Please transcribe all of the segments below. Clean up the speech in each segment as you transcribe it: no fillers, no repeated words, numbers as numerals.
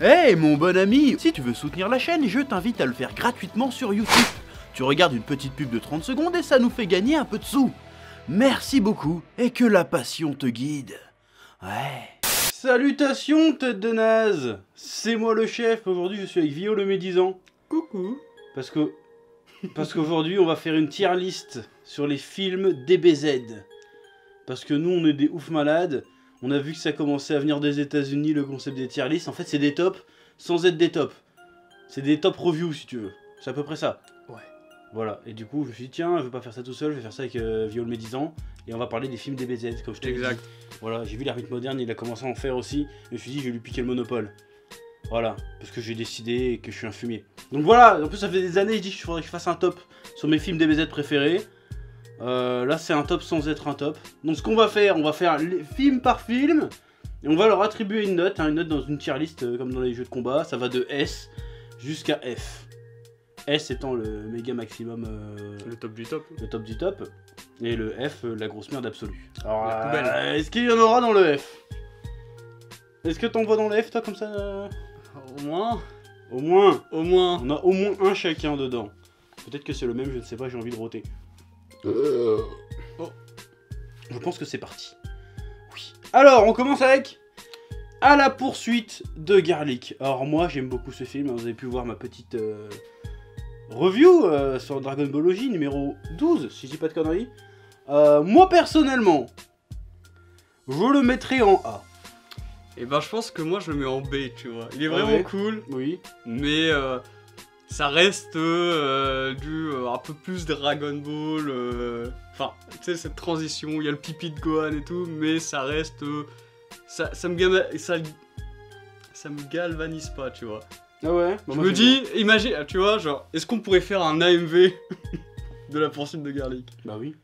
Hey mon bon ami, si tu veux soutenir la chaîne, je t'invite à le faire gratuitement sur YouTube. Tu regardes une petite pub de 30 secondes et ça nous fait gagner un peu de sous. Merci beaucoup et que la passion te guide. Ouais. Salutations tête de naze. C'est moi le chef, aujourd'hui je suis avec Vio le médisant. Coucou. Parce qu'aujourd'hui on va faire une tier list sur les films DBZ. Parce que nous on est des ouf malades. On a vu que ça commençait à venir des États-Unis, le concept des tier lists. En fait, c'est des tops sans être des tops. C'est des top reviews, si tu veux. C'est à peu près ça. Ouais. Voilà. Et du coup, je me suis dit, tiens, je vais pas faire ça tout seul, je vais faire ça avec Vio le médisant. Et on va parler des films DBZ, comme je t'ai dit. Exact. Voilà, j'ai vu l'Ermite Moderne, il a commencé à en faire aussi. Je me suis dit, je vais lui piquer le monopole. Voilà. Parce que j'ai décidé que je suis un fumier. Donc voilà, en plus, ça fait des années, je dis qu'il faudrait que je fasse un top sur mes films DBZ préférés. Là c'est un top sans être un top. Donc ce qu'on va faire, on va faire film par film et on va leur attribuer une note dans une tier list comme dans les jeux de combat. Ça va de S jusqu'à F. S étant le méga maximum, Le top du top. le top du top, et le F la grosse merde absolue. Alors La poubelle. est-ce qu'il y en aura dans le F? Est-ce que t'en vois dans le F toi comme ça? Au moins. Au moins. Au moins. On a au moins un chacun dedans. Peut-être que c'est le même, je ne sais pas, j'ai envie de roter. Oh. Je pense que c'est parti. Oui. Alors, on commence avec À la poursuite de Garlic. Alors moi, j'aime beaucoup ce film. Vous avez pu voir ma petite review sur Dragon Ball OG numéro 12, si je dis pas de conneries. Moi, personnellement, je le mettrais en A. Et ben je pense que moi je le mets en B, tu vois. Il est vraiment ouais. cool, Oui. mais ça reste un peu plus Dragon Ball. Enfin, tu sais, cette transition, il y a le pipi de Gohan et tout, mais ça reste. Ça me galvanise pas, tu vois. Ah ouais. Je me dis, imagine, tu vois, genre, est-ce qu'on pourrait faire un AMV de la poursuite de Garlic? Bah oui.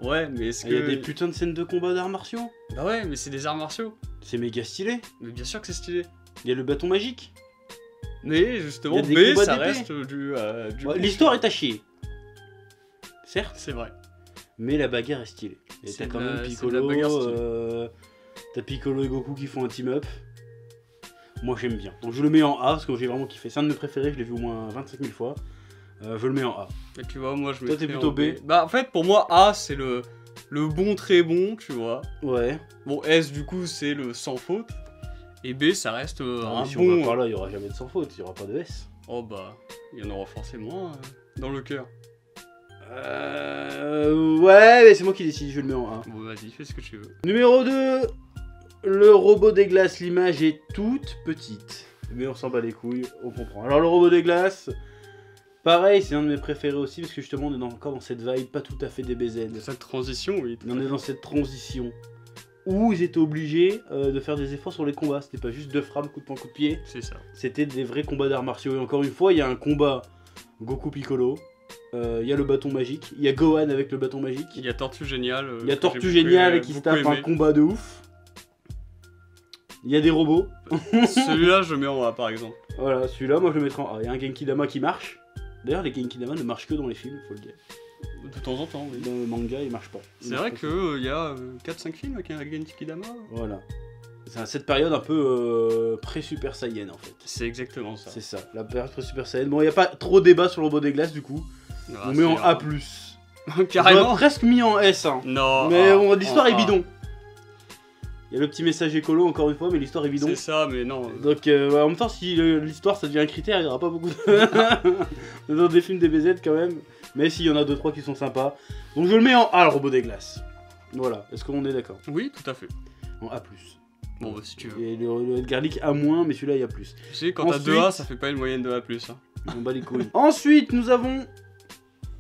Ouais, mais est-ce Il y a que. des putains de scènes de combat d'arts martiaux. Bah ouais, mais c'est des arts martiaux. C'est méga stylé. Mais bien sûr que c'est stylé. Il y a le bâton magique. Mais justement, Il y a des B, combats ça d'épée. reste du Ouais, l'histoire est à chier. Certes. C'est vrai. Mais la bagarre est stylée. Et C'est t'as quand de la- même c'est de la Piccolo, bagarre stylée. t'as Piccolo et Goku qui font un team-up. Moi j'aime bien. Donc je le mets en A parce que j'ai vraiment kiffé. C'est un de mes préférés, je l'ai vu au moins 25 000 fois. Je le mets en A. Et tu vois, moi je Toi, mettrais t'es plutôt en B. Bah en fait, pour moi, A c'est le bon très bon, tu vois. Ouais. Bon, S du coup c'est le sans faute. Et B ça reste un Si on va bon. par là, il y aura jamais de sans faute, il y aura pas de S. Oh bah, il y en aura forcément dans le cœur. Ouais, mais c'est moi qui décide, je le mets en A. Bon, vas-y, fais ce que tu veux. Numéro 2, le robot des glaces. L'image est toute petite. Mais on s'en bat les couilles, on comprend. Alors le robot des glaces, pareil, c'est un de mes préférés aussi parce que justement on est encore dans cette vibe pas tout à fait DBZ. Cette transition, oui. On est dans cette transition où ils étaient obligés de faire des efforts sur les combats. C'était pas juste deux frappes, coup de poing, coup de pied. C'est ça. C'était des vrais combats d'arts martiaux. Et encore une fois, il y a un combat Goku Piccolo. Il y a le bâton magique. Il y a Gohan avec le bâton magique. Il y a Tortue Géniale. Il y a que Tortue j'ai Géniale qui se beaucoup tape un aimé. combat de ouf. Il y a des robots. Celui-là, je le mets en A par exemple. Voilà, celui-là, moi je le mettrai en A. Il y a un Genki Dama qui marche. D'ailleurs, les Genki Dama ne marchent que dans les films, faut le dire. De temps en temps, oui. Dans le manga, ils marchent pas. Ils C'est marchent vrai pas. qu'il y a 4-5 films avec un Genki Dama. Voilà. C'est cette période un peu pré-Super Saiyan en fait. C'est exactement ça. C'est ça, la période pré-Super Saiyan. Bon, il n'y a pas trop de débat sur le robot des glaces du coup. Ah, On met en c'est A+. Carrément. J'aurais presque mis en S. Hein. Non. Mais ah, bon, l'histoire en est A. bidon. Il y a le petit message écolo encore une fois, mais l'histoire est bidon. C'est ça, mais non. Donc en même temps, si l'histoire ça devient un critère, il n'y aura pas beaucoup de... dans des films DBZ quand même. Mais s'il y en a 2-3 qui sont sympas. Donc je le mets en A, le robot des glaces. Voilà, est-ce qu'on est d'accord? Oui, tout à fait. En A+. Bon, bah, si tu veux. Et le Garlic A-, mais celui-là il y a plus. Tu sais, quand t'as Ensuite- 2A, ça fait pas une moyenne de A+. Hein. On bat les couilles. Ensuite, nous avons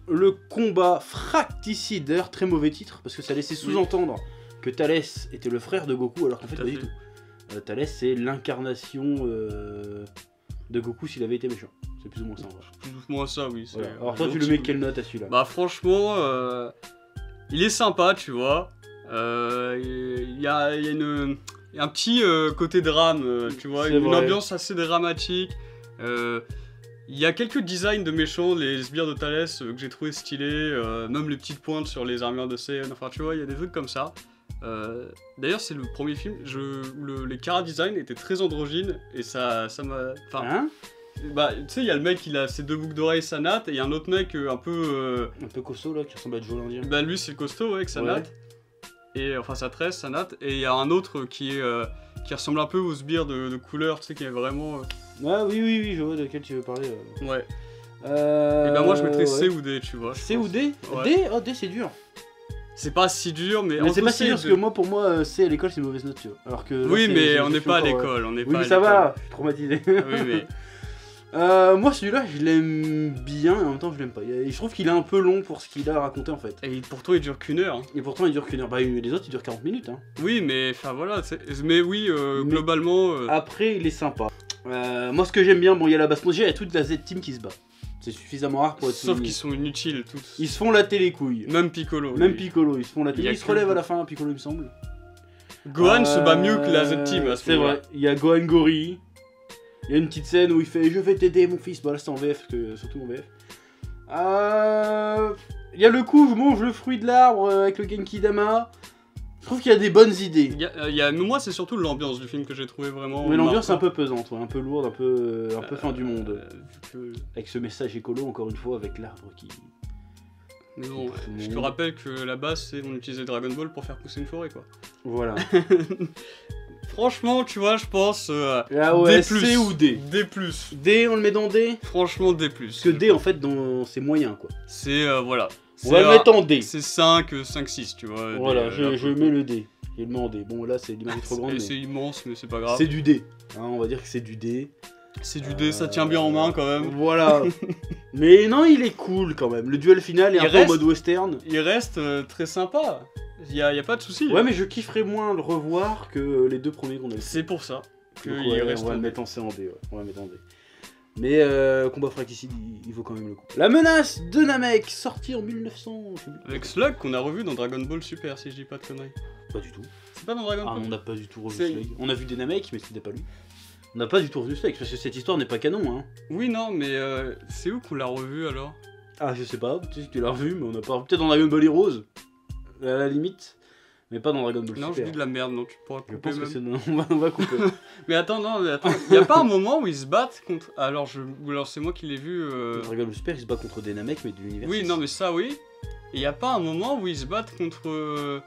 le combat fracticideur, très mauvais titre, parce que ça laissait sous-entendre que Thalès était le frère de Goku, alors qu'en fait Tout à pas du fait. tout. Thalès c'est l'incarnation de Goku s'il avait été méchant. C'est plus ou moins ça en vrai. Plus ou moins ça, oui. c'est Voilà. un Alors toi tu le gentil mets coup. quelle note à celui-là? Bah, franchement, il est sympa, tu vois. Il y a un petit côté drame, tu vois. C'est Une vrai. ambiance assez dramatique. Il y a quelques designs de méchants, les sbires de Thalès que j'ai trouvé stylés, même les petites pointes sur les armures de Saiyan, enfin tu vois, il y a des trucs comme ça. D'ailleurs, c'est le premier film où les chara-design étaient très androgynes et ça m'a. Enfin, Hein? bah, tu sais, il y a le mec, il a ses 2 boucles d'oreilles, sa natte, et il y a un autre mec un peu. Un peu costaud là, qui ressemble à Joe Landier. Bah, lui, c'est le costaud, ouais, avec sa Ouais. natte. Et enfin, sa tresse, sa natte. Et il y a un autre qui ressemble un peu aux sbires de couleur, tu sais, qui est vraiment. Ah oui, je vois de quel tu veux parler. Ouais. Et bah, moi, je mettrais C ouais. ou D, tu vois. je C ou pense. D? Ouais. D? Oh, D c'est dur. C'est pas si dur, mais. Mais entre c'est pas C si et dur parce D. que moi, pour moi, C à l'école c'est une mauvaise note, tu vois. Alors que. là, Oui, mais on je n'est suis pas à encore, l'école, on n'est Oui, pas mais à ça l'école. va, je suis traumatisé. Oui, mais. Moi, celui-là, je l'aime bien et en même temps, je l'aime pas. Je trouve qu'il est un peu long pour ce qu'il a raconté en fait. Et pourtant, il dure qu'une heure. Hein. Et pourtant, il dure qu'une heure. Bah, les autres, ils durent 40 minutes. Hein. Oui, mais enfin voilà. Mais oui, globalement. Après, il est sympa. Moi, ce que j'aime bien, bon, il y a la basse il y a toute la Z-Team qui se bat. C'est suffisamment rare pour être Sauf souligné. qu'ils sont inutiles tous. Ils se font la les couilles. Même Piccolo. Même lui. Piccolo, ils se font la Il y télé. a Il se que relève le- à la fin, Piccolo, il me semble. Gohan se bat mieux que la Z-Team à ce C'est moment-là. vrai, il y a Gohan Gori. Il y a une petite scène où il fait je vais t'aider mon fils. Bah là c'est en VF, surtout en VF. Il y a le coup, je mange le fruit de l'arbre avec le Genki Dama. Je trouve qu'il y a des bonnes idées. Moi, c'est surtout l'ambiance du film que j'ai trouvé vraiment. Mais l'ambiance est un marquant. peu pesante, ouais, un peu lourde, un peu fin du monde. Vu que- Avec ce message écolo, encore une fois, avec l'arbre qui. Mais bon, Tout le je te monde. rappelle que la base, c'est on utilisait Dragon Ball pour faire pousser une forêt, quoi. Voilà. Franchement, tu vois, je pense. Ah ouais, D+. C ou D. D+. D, on le met dans D. Franchement, D+. Parce que D, en fait, c'est moyen, quoi. C'est, voilà. On va le mettre en D. C'est 5, 6, tu vois. Voilà, des, je mets le D. Je le mets en D. Bon, là, c'est l'image est trop grande, mais C'est immense, mais c'est pas grave. c'est du D. Hein, on va dire que c'est du D. C'est du D, ça tient bien en main quand même. Voilà. Mais non, il est cool quand même. Le duel final est Il un peu en reste- mode western. Il reste très sympa. Y a pas de souci. Ouais, mais je kifferais moins le revoir que les deux premiers qu'on a vu. C'est pour ça que Donc, il ouais, reste on va un le D. mettre en C en D. Ouais. On va le mettre en D. Mais combat fratricide, il vaut quand même le coup. La menace de Namek, sortie en 1900. je sais plus. Avec Slug qu'on a revu dans Dragon Ball Super, si je dis pas de conneries. Pas du tout. C'est pas dans Dragon Ah, Ball on n'a pas du tout revu C'est- Slug. On a vu des Namek, mais c'était pas lui. On n'a pas du tout revu Slug, parce que cette histoire n'est pas canon. Hein. Oui, non, mais c'est où qu'on l'a revu alors? Ah, je sais pas, peut-être que tu l'as revu, mais on n'a pas. Peut-être dans Dragon Ball Heroes, à la limite, mais pas dans Dragon Ball Non, je Super. dis de la merde, non, tu pourras Je couper pense que même. c'est. On va couper. Mais attends, y a pas un moment où ils se battent contre. Alors, c'est moi qui l'ai vu. Dragon Ball Super, il se bat contre des Namek, mais de l'univers. Oui, 6. non, mais ça, oui. Et y a pas un moment où ils se battent contre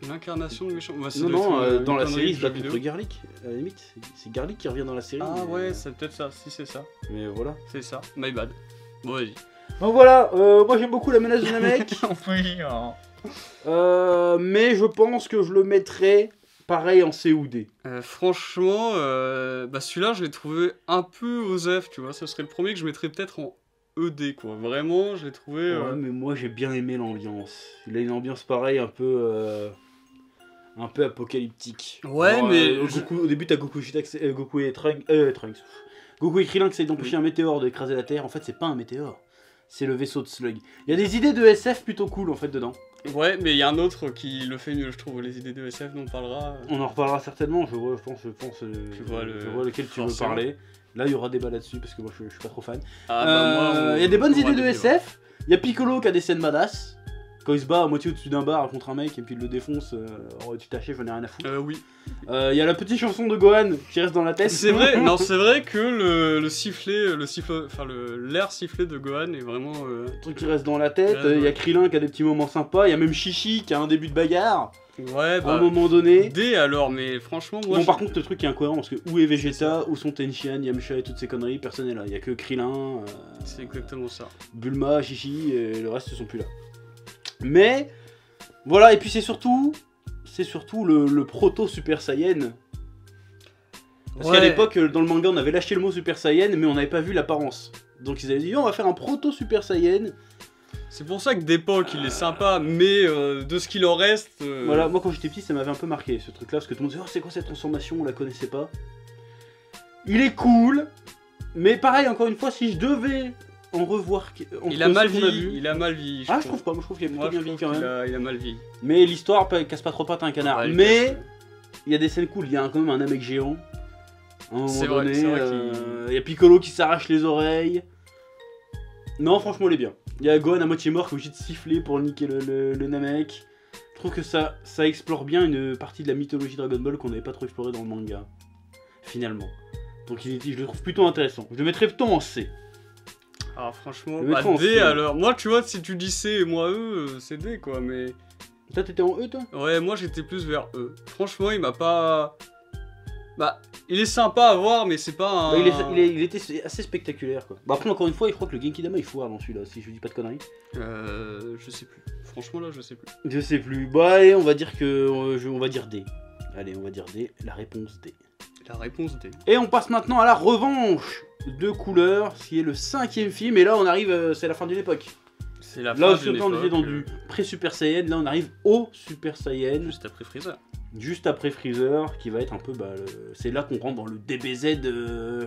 l'incarnation du méchant. Bah, ça Non, doit non, être, une dans la connerie série, il de se bat jeu contre vidéo. Garlic, à la limite. C'est Garlic qui revient dans la série. Ah mais, ouais, c'est peut-être ça. Si c'est ça, Mais voilà. c'est ça. My bad. Bon, vas-y. Donc voilà, moi j'aime beaucoup la menace de Namek. Oui. hein. Mais je pense que je le mettrais pareil en C ou D. Franchement, bah celui-là, je l'ai trouvé un peu osef, tu vois. Ce serait le premier que je mettrais peut-être en ED, quoi. Vraiment, je l'ai trouvé. Ouais, mais moi j'ai bien aimé l'ambiance. Il a une ambiance pareille, un peu apocalyptique. Ouais, Genre, mais au début t'as Goku, Goku et Trunks. Goku et Krillin qui essayent d'empêcher un météore d'écraser la Terre. En fait, c'est pas un météore, c'est le vaisseau de Slug. Il y a des idées de SF plutôt cool en fait dedans. Ouais, mais il y a un autre qui le fait mieux, je trouve. Les idées de SF dont on parlera. On en reparlera certainement. Je pense. vois je vois lequel tu veux forcément. parler. Là, il y aura débat là-dessus parce que moi je suis pas trop fan. Ah, bah, moi, Il y a des bonnes on aura idées de des débats. SF. Il y a Piccolo qui a des scènes badass. Quand il se bat à moitié au-dessus d'un bar contre un mec et puis il le défonce, tu t'achèves, j'en ai rien à foutre. Oui. Il y a la petite chanson de Gohan qui reste dans la tête. C'est vrai, non, c'est vrai que le sifflet, enfin l'air sifflé de Gohan est vraiment. Le truc qui reste dans la tête. Ouais, Il y a ouais. Krillin qui a des petits moments sympas. Il y a même Chichi qui a un début de bagarre Ouais, à un bah. moment donné. D alors, mais franchement, moi. Bon, je- par contre, le truc qui est incohérent parce que où est Vegeta, où sont Tenshinhan, Yamcha et toutes ces conneries, personne n'est là. Il y a que Krillin, C'est exactement ça. Bulma, Chichi et le reste, ils sont plus là. Mais voilà, et puis c'est surtout le proto Super Saiyan. Parce qu'à Ouais. l'époque, dans le manga, on avait lâché le mot Super Saiyan, mais on n'avait pas vu l'apparence. Donc ils avaient dit, on va faire un proto Super Saiyan. C'est pour ça que d'époque il est sympa, mais de ce qu'il en reste. Voilà, moi quand j'étais petit, ça m'avait un peu marqué ce truc-là, parce que tout le monde disait, oh, c'est quoi cette transformation, on la connaissait pas. Il est cool, mais pareil, encore une fois, si je devais en revoir. Il a mal ce qu'on a vieilli. vu- Il a mal vieilli. Ah, je trouve pas, moi je trouve qu'il a plutôt Moi, je bien trouve vieilli quand même. il a mal vieilli. Mais l'histoire casse pas trop pattes à un canard. Ouais, il mais casse. il y a des scènes cool, il y a quand même un Namek géant. À un moment C'est vrai, donné, c'est vrai il y a Piccolo qui s'arrache les oreilles. Non, franchement, il est bien. Il y a Gohan à moitié mort qui est obligé de siffler pour niquer le Namek. Je trouve que ça explore bien une partie de la mythologie Dragon Ball qu'on n'avait pas trop explorée dans le manga, finalement. Donc je le trouve plutôt intéressant. Je le mettrais plutôt en C. Ah franchement, Le bah mettre en D C. alors. Moi tu vois, si tu dis C et moi E, c'est D quoi, mais... Toi t'étais en E toi? Ouais, moi j'étais plus vers E. Franchement, il m'a pas... Bah, il est sympa à voir, mais c'est pas un... Bah, il était assez spectaculaire quoi. Bah après encore une fois, je crois que le Genkidama il foire dans celui-là, si je dis pas de conneries. Je sais plus. Franchement là, je sais plus. Je sais plus. Bah allez, on va dire que... on va dire D. Allez, on va dire D. La réponse D. La réponse D. Et on passe maintenant à la revanche de Couleur, ce qui est le 5e film. Et là on arrive, c'est la fin d'une époque. C'est la Là fin aussi d'une on était dans époque, du pré-Super Saiyan, là on arrive au Super Saiyan. juste après Freezer. Juste après Freezer, qui va être un peu... c'est là qu'on rentre dans le DBZ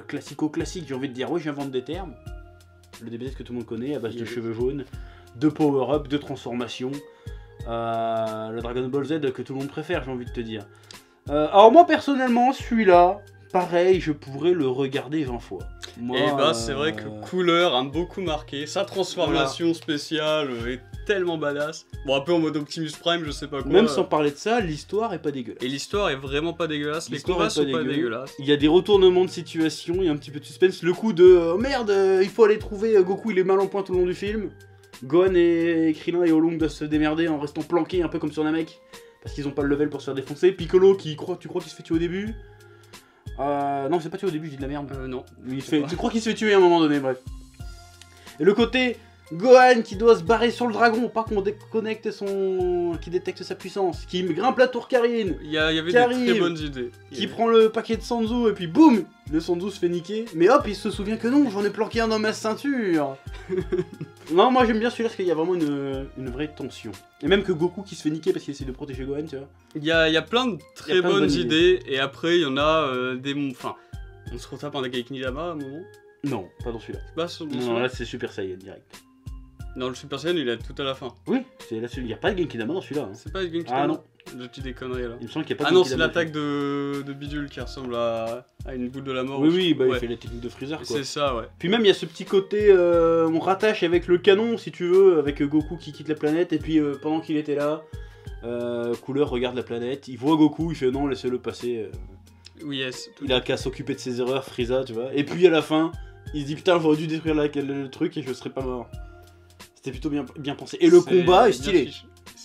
classico-classique, j'ai envie de dire. Oui, j'invente des termes. Le DBZ que tout le monde connaît, à base de cheveux jaunes, de power-up, de transformation. Le Dragon Ball Z que tout le monde préfère, j'ai envie de te dire. Alors moi, personnellement, celui-là, pareil, je pourrais le regarder 20 fois. Moi, Et bah c'est vrai que Couleur a beaucoup marqué. Sa transformation spéciale est tellement badass. Bon, un peu en mode Optimus Prime, je sais pas quoi. Même sans parler de ça, l'histoire est pas dégueulasse. Et l'histoire est vraiment pas dégueulasse. Les L'histoire combats est sont pas dégueu. dégueulasses. Il y a des retournements de situation, il y a un petit peu de suspense. Le coup de oh merde, il faut aller trouver Goku, il est mal en point tout le long du film. Gohan et Krillin et Oolong doivent se démerder en restant planqués un peu comme sur Namek. Parce qu'ils ont pas le level pour se faire défoncer. Piccolo tu crois qu'il se fait tuer au début. Non, c'est pas tué au début, je dis de la merde. Non. Tu crois qu'il se fait tuer à un moment donné, bref. Et le côté Gohan qui doit se barrer sur le dragon, pas qu'on déconnecte qui détecte sa puissance, qui grimpe la tour Karine, Il y avait Qui des arrive, très bonnes idées. qui prend le paquet de Sanzu et puis boum, le Sanzu se fait niquer. Mais hop, il se souvient que non, j'en ai planqué un dans ma ceinture. Non, moi j'aime bien celui-là parce qu'il y a vraiment une vraie tension. Et même que Goku qui se fait niquer parce qu'il essaie de protéger Gohan, tu vois. Il y a plein de très plein de bonnes bonnes idées. Et après, il y en a des... Enfin, on se retape un Genkidama Nidama à un moment. Non, pas dans celui-là. C'est pas dans Non, celui-là là c'est Super Saiyan direct. Non, le Super Saiyan, il est tout à la fin. Oui, c'est là celui. Il n'y a pas de Genkidama dans celui-là. Hein. C'est pas Genkidama. Ah non. Je dis des conneries là. Il me semble qu'il n'y a pas Ah de non, c'est Genkidama. l'attaque de Bidule qui ressemble à une boule de la mort. Oui, aussi. oui, bah Ouais. il fait la technique de Freezer quoi. C'est ça, ouais. Puis même il y a ce petit côté, on rattache avec le canon si tu veux, avec Goku qui quitte la planète et puis pendant qu'il était là, Couleur regarde la planète, il voit Goku, il fait non laissez-le passer, Oui, yes. il a qu'à s'occuper de ses erreurs, Frieza tu vois, et puis à la fin, il se dit putain j'aurais dû détruire le truc et je serais pas mort. C'était plutôt bien pensé. Et le combat est stylé.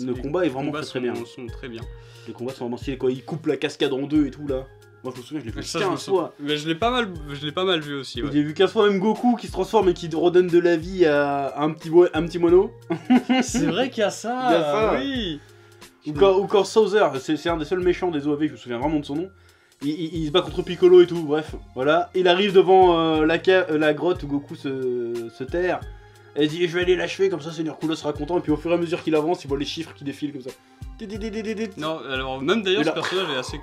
Le combat est vraiment très bien. Sont très bien. Les combats sont vraiment stylés quand il coupe la cascade en deux et tout là. Moi je me souviens, je l'ai vu Ça, je me 15 fois. Mais je l'ai pas mal vu aussi. Ouais. J'ai vu 15 fois même Goku qui se transforme et qui redonne de la vie à un petit mono. C'est vrai qu'il y a ça. Il y a ça. Oui. Ou quand Sauzer, c'est un des seuls méchants des OAV, je me souviens vraiment de son nom. Il se bat contre Piccolo et tout, bref, voilà. Il arrive devant la grotte où Goku se terre. Et il dit je vais aller l'achever, comme ça Seigneur Kula sera content. Et puis au fur et à mesure qu'il avance, il voit les chiffres qui défilent comme ça. Non, alors même d'ailleurs Et ce là- personnage est assez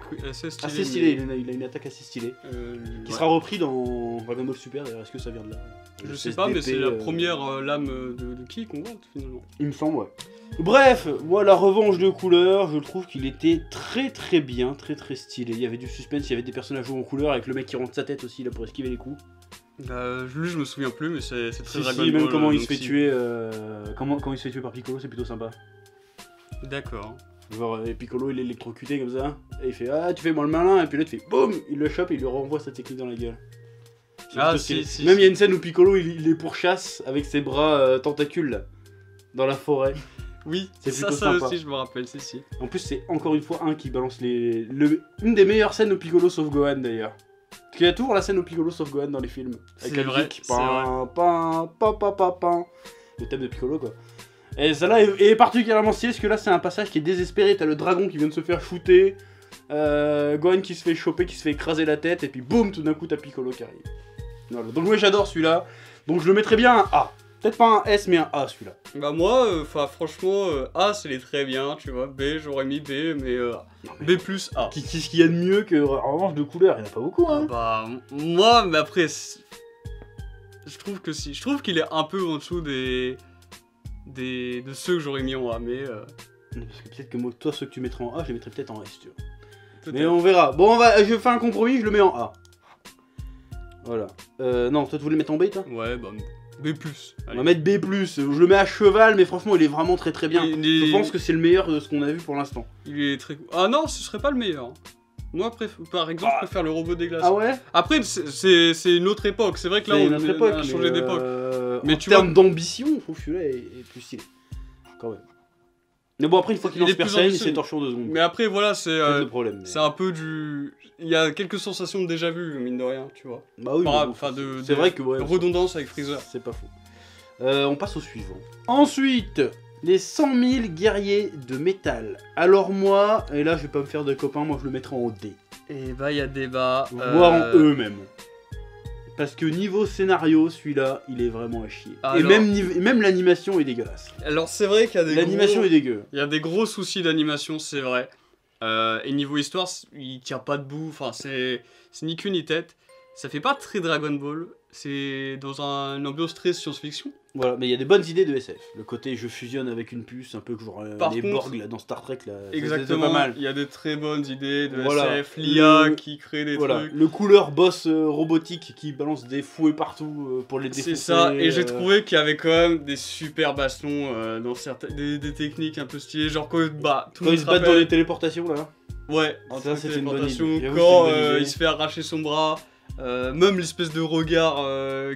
stylé. Assez stylé, il a une attaque assez stylée. Qui Ouais. sera repris dans Dragon Ball Super d'ailleurs, est-ce que ça vient de là? Je Le sais pas, mais c'est CSDP, la première lame de qui qu'on voit finalement. Il me semble, ouais. Bref, moi la revanche de Couleur, je trouve qu'il était très bien, très stylé. Il y avait du suspense, il y avait des personnages en couleur avec le mec qui rentre sa tête aussi là pour esquiver les coups. Lui je me souviens plus, mais c'est très Si, Dragon si, même Ball, comment il donc se fait si. tuer, comment il se fait tuer par Piccolo, c'est plutôt sympa. D'accord. Genre Piccolo il est électrocuté comme ça, et il fait ah tu fais moi le malin, et puis l'autre fait boum, il le chope et il lui renvoie sa technique dans la gueule. C'est Ah, plutôt si, stylé. si, Même il y a si. une scène où Piccolo il est pourchasse avec ses bras tentacules là, dans la forêt. Oui, C'est ça plutôt sympa. aussi je me rappelle, si. En plus, c'est encore une fois un qui balance une des meilleures scènes où Piccolo sauve Gohan d'ailleurs. Parce qu'il y a toujours la scène où Piccolo sauve Gohan dans les films. Avec C'est la vrai, musique. c'est vrai. Pam. Le thème de Piccolo quoi. Et celle-là est particulièrement stylée parce que là c'est un passage qui est désespéré. T'as le dragon qui vient de se faire shooter. Gohan qui se fait choper, qui se fait écraser la tête. Et puis boum, tout d'un coup t'as Piccolo qui arrive. Voilà. Donc moi j'adore celui-là. Donc je le mettrais bien un A. Peut-être pas un S mais un A celui-là. Bah moi, franchement, A c'est les très bien, tu vois. B j'aurais mis B, mais B plus A. Qu'est-ce qu'il y a de mieux que en revanche de couleur? Il n'y en a pas beaucoup hein. Bah moi, mais après, je trouve que si, je trouve qu'il est un peu en dessous de ceux que j'aurais mis en A, mais Parce que peut-être que moi, toi, ceux que tu mettrais en A, je les mettrais peut-être en S, tu vois. peut-être. Mais on verra. Bon, je fais un compromis, je le mets en A. Voilà. Non, toi tu voulais mettre en B, toi? Ouais, bah, B+. On va mettre B+, je le mets à cheval, mais franchement il est vraiment très très bien. Je pense que c'est le meilleur de ce qu'on a vu pour l'instant. Il est très... Ah non, ce serait pas le meilleur. Moi, par exemple, je préfère le robot des glaces. Ah ouais? Après, c'est une autre époque. C'est vrai que là, on a changé d'époque. Mais en termes d'ambition, je trouve que celui-là est plus stylé. Quand même. Mais bon, après, une fois qu'il lance personne, il s'est torché en 2 secondes. Mais après, voilà, c'est le problème. C'est un peu du... Il y a quelques sensations de déjà vu, mine de rien, tu vois. Bah oui, c'est vrai que... Ouais, redondance avec Freezer. C'est pas faux. On passe au suivant. Ensuite, les 100 000 guerriers de métal. Alors moi, et là je vais pas me faire de copains, moi je le mettrai en D. Et bah il y a débat. Voire en E même. Parce que niveau scénario, celui-là, il est vraiment à chier. Alors... Et même l'animation est dégueulasse. Alors c'est vrai qu'il y a des L'animation est dégueu. Il y a des gros soucis d'animation, c'est vrai. Et niveau histoire, il tient pas debout, enfin c'est ni queue ni tête. Ça fait pas très Dragon Ball, c'est dans une ambiance très science-fiction. Voilà, mais il y a des bonnes idées de SF. Le côté je fusionne avec une puce, un peu genre les Borg là, dans Star Trek là. Exactement, pas mal. Il y a des très bonnes idées de SF, l'IA qui crée des trucs. Le couleur boss robotique qui balance des fouets partout pour les défoncer. C'est ça, et j'ai trouvé qu'il y avait quand même des super bastons dans certaines des techniques un peu stylées, genre quand ils se battent dans les téléportations là. Ouais, ça c'était une bonne idée. Quand il se fait arracher son bras. Même l'espèce de regard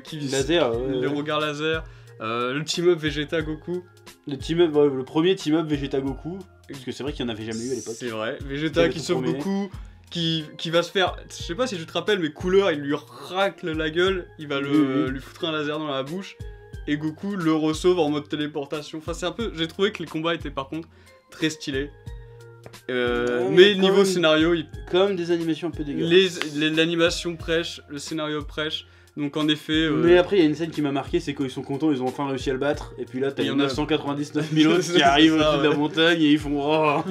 qui laser, le regard laser, le team-up Vegeta Goku. Le premier team-up Vegeta Goku, parce que c'est vrai qu'il n'y en avait jamais eu à l'époque. C'est vrai, Vegeta qui sauve Goku, qui va se faire, je sais pas si tu te rappelles, mais Cooler il lui racle la gueule, il va lui foutre un laser dans la bouche, et Goku le re-sauve en mode téléportation. Enfin c'est un peu, j'ai trouvé que les combats étaient par contre très stylés. Mais niveau scénario, quand même des animations un peu dégueulasses. L'animation prêche, le scénario prêche, donc en effet... Mais après il y a une scène qui m'a marqué, c'est quand ils sont contents, ils ont enfin réussi à le battre, et puis là t'as 999 000 autres qui arrivent au-dessus de la montagne et ils font oh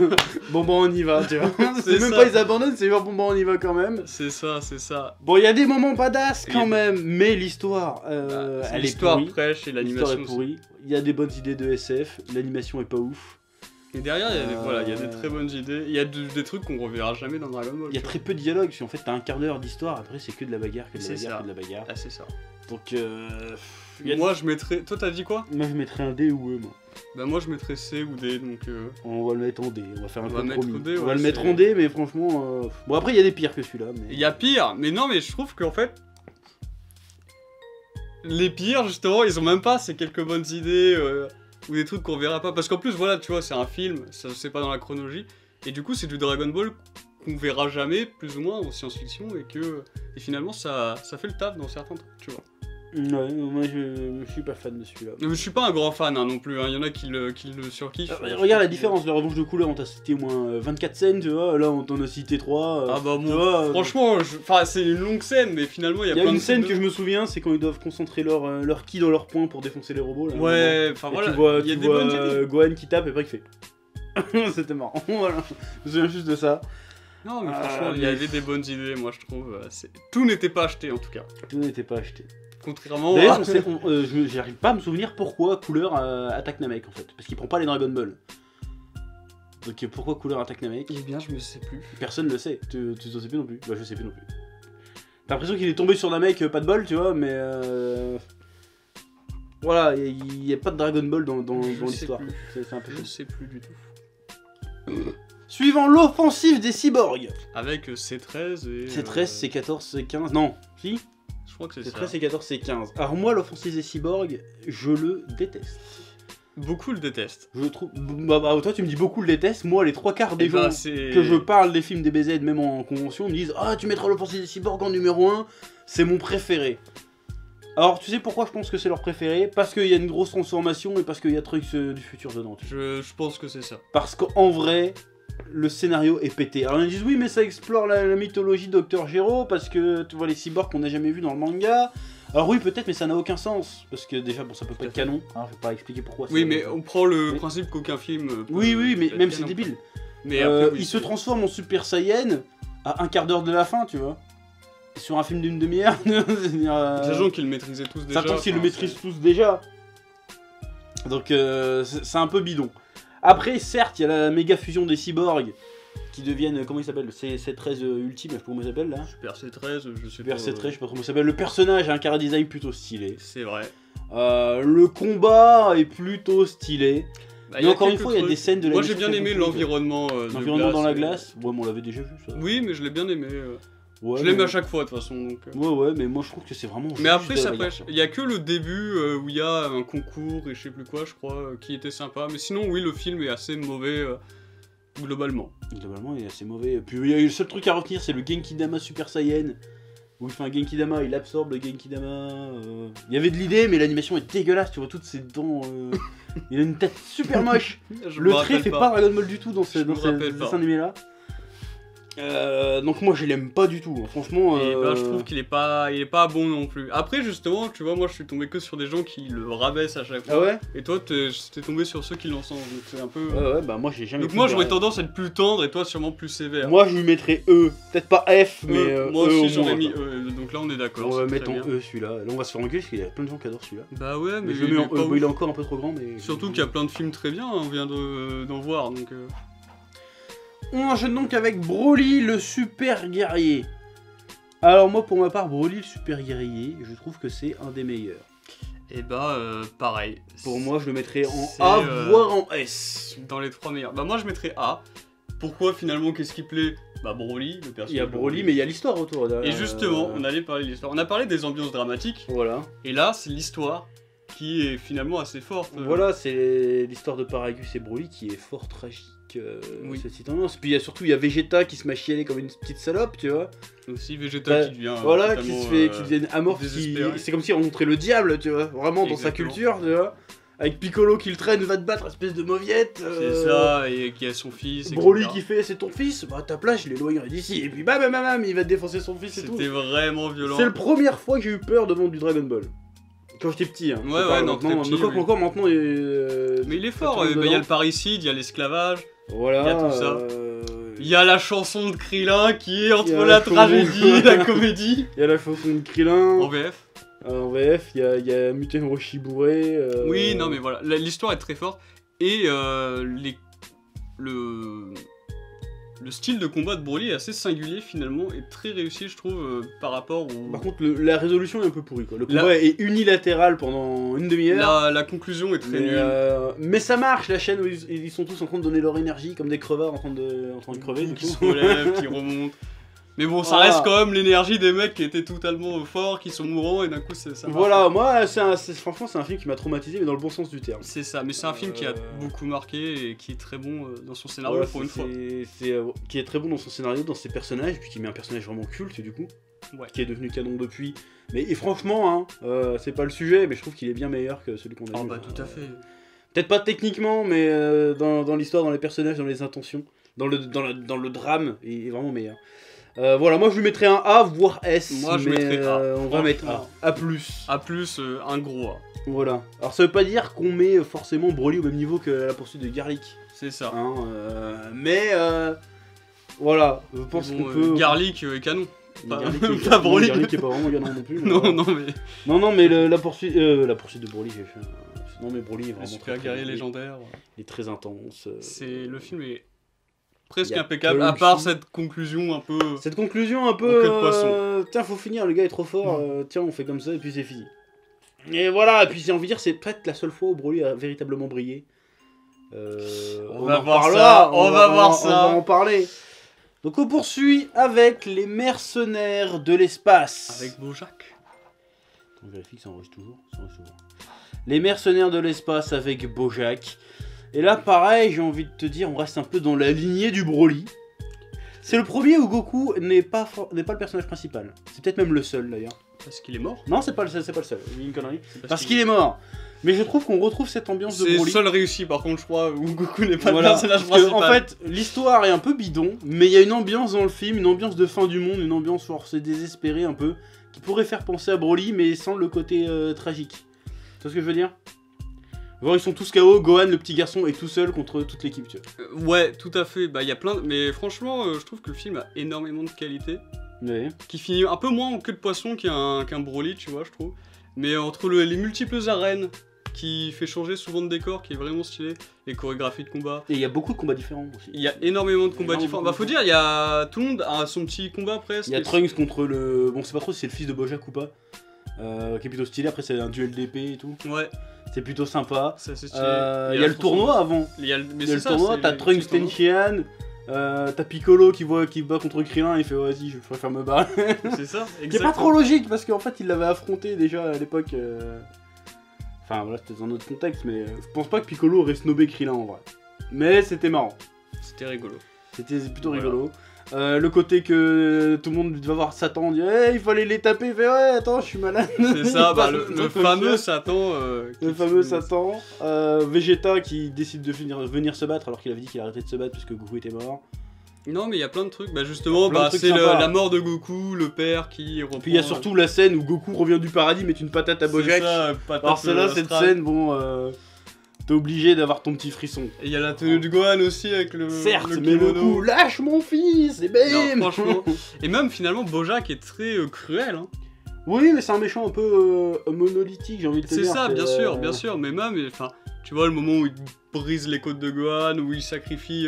bon on y va, tu vois. C'est même pas ils abandonnent, c'est genre bon on y va quand même. C'est ça. Bon il y a des moments badass quand même, mais l'histoire, elle est pourrie. Prêche et l'animation est pourrie. Il y a des bonnes idées de SF, l'animation est pas ouf. Et derrière, il y a des très bonnes idées. Il y a des trucs qu'on reverra jamais dans Dragon Ball. Il y a très peu de dialogue, parce qu'en fait, t'as un quart d'heure d'histoire, après c'est que de la bagarre, que de la bagarre. Ah, c'est ça. Donc, moi, je mettrais... Toi, t'as dit quoi? Moi, je mettrais un D ou E, moi. Bah, moi, je mettrais C ou D, donc... On va le mettre en D, on va faire un compromis. On va le mettre en D, mais franchement... Bon, après, il y a des pires que celui-là, mais... Il y a pire, mais non, mais je trouve qu'en fait... Les pires, justement, ils ont même pas ces quelques bonnes idées... ou des trucs qu'on verra pas, parce qu'en plus voilà tu vois c'est un film, ça c'est pas dans la chronologie, et du coup c'est du Dragon Ball qu'on verra jamais plus ou moins en science-fiction, et finalement ça fait le taf dans certains trucs, tu vois. Ouais, moi je suis pas fan de celui-là. Je suis pas un grand fan non plus, il y en a qui le surkiffent. Regarde la différence, la revanche de couleur, on t'a cité au moins 24 scènes, tu vois, là on t'en a cité 3. Ah bah bon, franchement, c'est une longue scène, mais finalement il y a plein de une scène que je me souviens, c'est quand ils doivent concentrer leur ki dans leur poing pour défoncer les robots. Là, ouais, enfin voilà, il y a des bonnes idées. Gohan qui tape et après il fait. C'était marrant, voilà, je me souviens juste de ça. Non mais franchement, il y avait des bonnes idées, moi je trouve. Tout n'était pas acheté en tout cas. Tout n'était pas acheté. Contrairement d'ailleurs, j'arrive pas à me souvenir pourquoi Couleur attaque Namek en fait. Parce qu'il prend pas les Dragon Ball. Donc pourquoi Couleur attaque Namek? Eh bien, je me sais plus. Personne le sait. Tu t'en sais plus non plus? Bah, je sais plus non plus. T'as l'impression qu'il est tombé sur Namek, pas de bol, tu vois, mais. Voilà, il y a pas de Dragon Ball dans l'histoire. C'est un peu je sais plus du tout. Suivant l'offensive des cyborgs. Avec C13 et. C13, C14, C15. Non, si? Je crois que c'est ça. C13, C14, C15. Alors moi, l'offensive des cyborgs, je le déteste. Beaucoup le détestent. Je trouve. Bah, toi, tu me dis beaucoup le détestes. Moi, les 3/4 des gens que je parle des films des BZ, même en convention, me disent ah, tu mettras l'offensive des cyborgs en numéro 1. C'est mon préféré. Alors, tu sais pourquoi je pense que c'est leur préféré? Parce qu'il y a une grosse transformation et parce qu'il y a Trunks du futur dedans. Je pense que c'est ça. Parce qu'en vrai, le scénario est pété. Alors, ils disent oui, mais ça explore la mythologie de Dr. Gero parce que tu vois les cyborgs qu'on n'a jamais vus dans le manga. Alors oui, peut-être, mais ça n'a aucun sens. Parce que déjà, bon, ça peut pas être canon. Hein, je vais pas expliquer pourquoi. Oui, mais on prend le principe qu'aucun film. Oui, mais même c'est débile. Mais après, il se transforme en Super Saiyan à un quart d'heure de la fin, tu vois. Sur un film d'une demi-heure. Sachant qu'ils le maîtrisaient tous déjà. Sachant qu'ils le maîtrisent tous déjà. Donc c'est un peu bidon. Après, certes, il y a la méga fusion des cyborgs qui deviennent, comment il s'appelle, C13 Ultime, je sais pas comment il s'appelle là. Super C13, je sais Super pas. C13, je sais pas comment il s'appelle. Le personnage a un chara design plutôt stylé. C'est vrai. Le combat est plutôt stylé. Bah, mais encore une fois, il y a des scènes de la Moi j'ai bien aimé l'environnement. L'environnement dans la glace. Ouais, mais on l'avait déjà vu ça. Oui, mais je l'ai bien aimé. Ouais, je l'aime à chaque fois de toute façon. Donc, Ouais, mais moi je trouve que c'est vraiment. Mais après, ça pêche. Il y a que le début où il y a un concours et je sais plus quoi, je crois, qui était sympa. Mais sinon, oui, le film est assez mauvais globalement. Globalement, il est assez mauvais. Puis il y a eu le seul truc à retenir, c'est le Genki Dama Super Saiyan. Où il fait un Genki Dama, il absorbe le Genki Dama. Il y avait de l'idée, mais l'animation est dégueulasse. Tu vois toutes ses dents. Il a une tête super moche. Le trait fait pas Dragon Ball du tout dans ce dessin animé là. Donc moi je l'aime pas du tout, franchement. Et bah, je trouve qu'il est pas bon non plus. Après justement, tu vois, moi je suis tombé que sur des gens qui le rabaissent à chaque fois. Ah ouais. Et toi t'es tombé sur ceux qui l'encensent, donc c'est un peu. Ouais, bah moi j'ai jamais. Donc moi j'aurais tendance à être plus tendre et toi sûrement plus sévère. Moi je lui mettrais E, peut-être pas F, mais moi aussi j'aurais mis quoi. E. Donc là on est d'accord. On va mettre en E celui-là. Là on va se faire engueuler parce qu'il y a plein de gens qui adorent celui-là. Bah ouais, mais je le mets en E. Il est encore un peu trop grand, mais. Surtout qu'il y a plein de films très bien, on vient d'en voir donc. On enchaîne donc avec Broly le super guerrier. Alors moi pour ma part Broly le super guerrier, je trouve que c'est un des meilleurs. Et bah pareil. Pour moi je le mettrais en A voire en S. Dans les 3 meilleurs. Bah moi je mettrais A. Pourquoi finalement qu'est-ce qui plaît? Bah Broly, le personnage. Il y a Broly mais il y a l'histoire autour. Et justement on allait parler de l'histoire. On a parlé des ambiances dramatiques. Voilà. Et là c'est l'histoire qui est finalement assez forte. Voilà, c'est l'histoire de Paragus et Broly qui est fort tragique. Oui. Cette tendance. Puis il y a Vegeta qui se m'a chialé comme une petite salope, tu vois. Aussi Vegeta qui devient. Voilà, qui devient amorphe. C'est comme s'il rencontrait le diable, tu vois. Vraiment dans sa culture, tu vois. Avec Piccolo qui le traîne, va te battre, espèce de mauviette. C'est ça, et qui a son fils. Broly qui fait, c'est ton fils, bah à ta place, je l'éloignerai d'ici. Et puis bam, il va te défoncer son fils et tout. C'était vraiment violent. C'est la première fois que j'ai eu peur devant du Dragon Ball. Quand j'étais petit, hein. Ouais, non, très petit. Encore maintenant. Mais il est fort, il y a le parricide, il y a l'esclavage. Voilà. Il y a tout ça. Il y a la chanson de Krillin qui est entre la tragédie et la comédie. Il y a la chanson de Krillin. En VF. En VF, il y a Muten Roshibure. Oui, non, mais voilà, l'histoire est très forte. Et le style de combat de Broly est assez singulier finalement et très réussi, je trouve, par rapport au. Par contre, la résolution est un peu pourrie quoi. Le combat est unilatéral pendant une demi-heure. La conclusion est très nulle. Mais ça marche, la chaîne où ils sont tous en train de donner leur énergie comme des crevards en train de crever. Qui se relèvent, qui remontent. Mais bon, ça reste quand même l'énergie des mecs qui étaient totalement forts, qui sont mourants, et d'un coup, ça marche. Voilà, moi, franchement, c'est un film qui m'a traumatisé, mais dans le bon sens du terme. C'est ça, mais c'est un film qui a beaucoup marqué et qui est très bon dans son scénario pour une fois. Qui est très bon dans son scénario, dans ses personnages, puis qui met un personnage vraiment culte, du coup. Ouais. Qui est devenu canon depuis. Et franchement, hein, c'est pas le sujet, mais je trouve qu'il est bien meilleur que celui qu'on a vu. Ah bah tout à fait. Peut-être pas techniquement, mais dans l'histoire, dans les personnages, dans les intentions, dans le drame, il est vraiment meilleur. Voilà, moi je lui mettrais un A, voire S. Moi je mettrais A. On va mettre A. A+. A+, un gros A. Voilà. Alors ça veut pas dire qu'on met forcément Broly au même niveau que la poursuite de Garlic. C'est ça. Hein, mais voilà, je pense qu'on peut... Garlic est canon. Pas Broly. Garlic est pas vraiment canon non plus. Non mais la poursuite de Broly, j'ai fait... Non mais Broly est vraiment... Le super guerrier légendaire. Il est très intense. Le film est... presque impeccable, à part cette conclusion un peu... queue de poisson. Tiens, faut finir, le gars est trop fort, tiens, on fait comme ça, et puis c'est fini. Et voilà, et puis j'ai envie de dire, c'est peut-être la seule fois où Broly a véritablement brillé. On va voir ça. On va en parler. Donc on poursuit avec les mercenaires de l'espace. Avec Bojack. On vérifie que ça enregistre toujours. Les mercenaires de l'espace avec Bojack. Et là, pareil, j'ai envie de te dire, on reste un peu dans la lignée du Broly. C'est le premier où Goku n'est pas le personnage principal. C'est peut-être même le seul, d'ailleurs. Parce qu'il est mort? Non, c'est pas le seul, J'ai une connerie. Parce qu'il est mort. Mais je trouve qu'on retrouve cette ambiance de Broly. C'est le seul réussi, par contre, je crois, où Goku n'est pas le personnage principal. En fait, l'histoire est un peu bidon, mais il y a une ambiance dans le film, une ambiance de fin du monde, une ambiance forcée, désespérée un peu, qui pourrait faire penser à Broly, mais sans le côté tragique. Tu vois ce que je veux dire? Ils sont tous KO, Gohan, le petit garçon, est tout seul contre toute l'équipe, tu vois. Ouais, tout à fait. Bah, il y a plein de... Mais franchement, je trouve que le film a énormément de qualité. Ouais. Qui finit un peu moins en queue de poisson qu'un Broly, tu vois, je trouve. Mais entre les multiples arènes, qui fait changer souvent de décor, qui est vraiment stylé. Les chorégraphies de combat. Et il y a beaucoup de combats différents aussi. Il y a énormément de combats différents. Bah faut dire, il y a tout le monde a son petit combat presque. Il y a Trunks contre le... Bon, c'est pas trop si c'est le fils de Bojack ou pas. Qui est plutôt stylé, après c'est un duel d'épée et tout. Ouais. C'est plutôt sympa. C'est assez stylé. Il y a le tournoi avant. Il y a Mais c'est le tournoi, t'as Trunks Tenchian, t'as Piccolo qui bat contre Krillin, il fait vas-y, je préfère me barrer. C'est ça, C'est exactement. pas trop logique parce qu'en fait il l'avait affronté déjà à l'époque. Enfin voilà, c'était dans un autre contexte, mais je pense pas que Piccolo aurait snobé Krillin en vrai. Mais c'était marrant. C'était rigolo. C'était plutôt Voilà. rigolo. Le côté que tout le monde va voir Satan, dit hey, il fallait les taper, il fait ouais, attends, je suis malade. C'est ça, Il bah, passe le truc comme fameux ça. Satan. Le fameux Satan. Vegeta qui décide de venir se battre alors qu'il avait dit qu'il arrêtait de se battre parce que Goku était mort. Non, mais il y a plein de trucs. Bah, justement, Plein de bah, trucs c'est sympas. la mort de Goku, le père qui reprend. Puis il y a surtout la scène où Goku revient du paradis, met une patate à Bojack. C'est ça, patate Alors celle-là, cette astrale. scène, bon, t'es obligé d'avoir ton petit frisson. Et il y a la tenue de Gohan aussi avec le. Certes, le mais le kimono. coup, lâche mon fils, et bam. Non, franchement. Et même finalement, Bojack est très cruel. Hein. Oui, mais c'est un méchant un peu monolithique, j'ai envie de te C'est dire. ça, bien sûr. Mais même, enfin, tu vois le moment où il brise les côtes de Gohan, où il sacrifie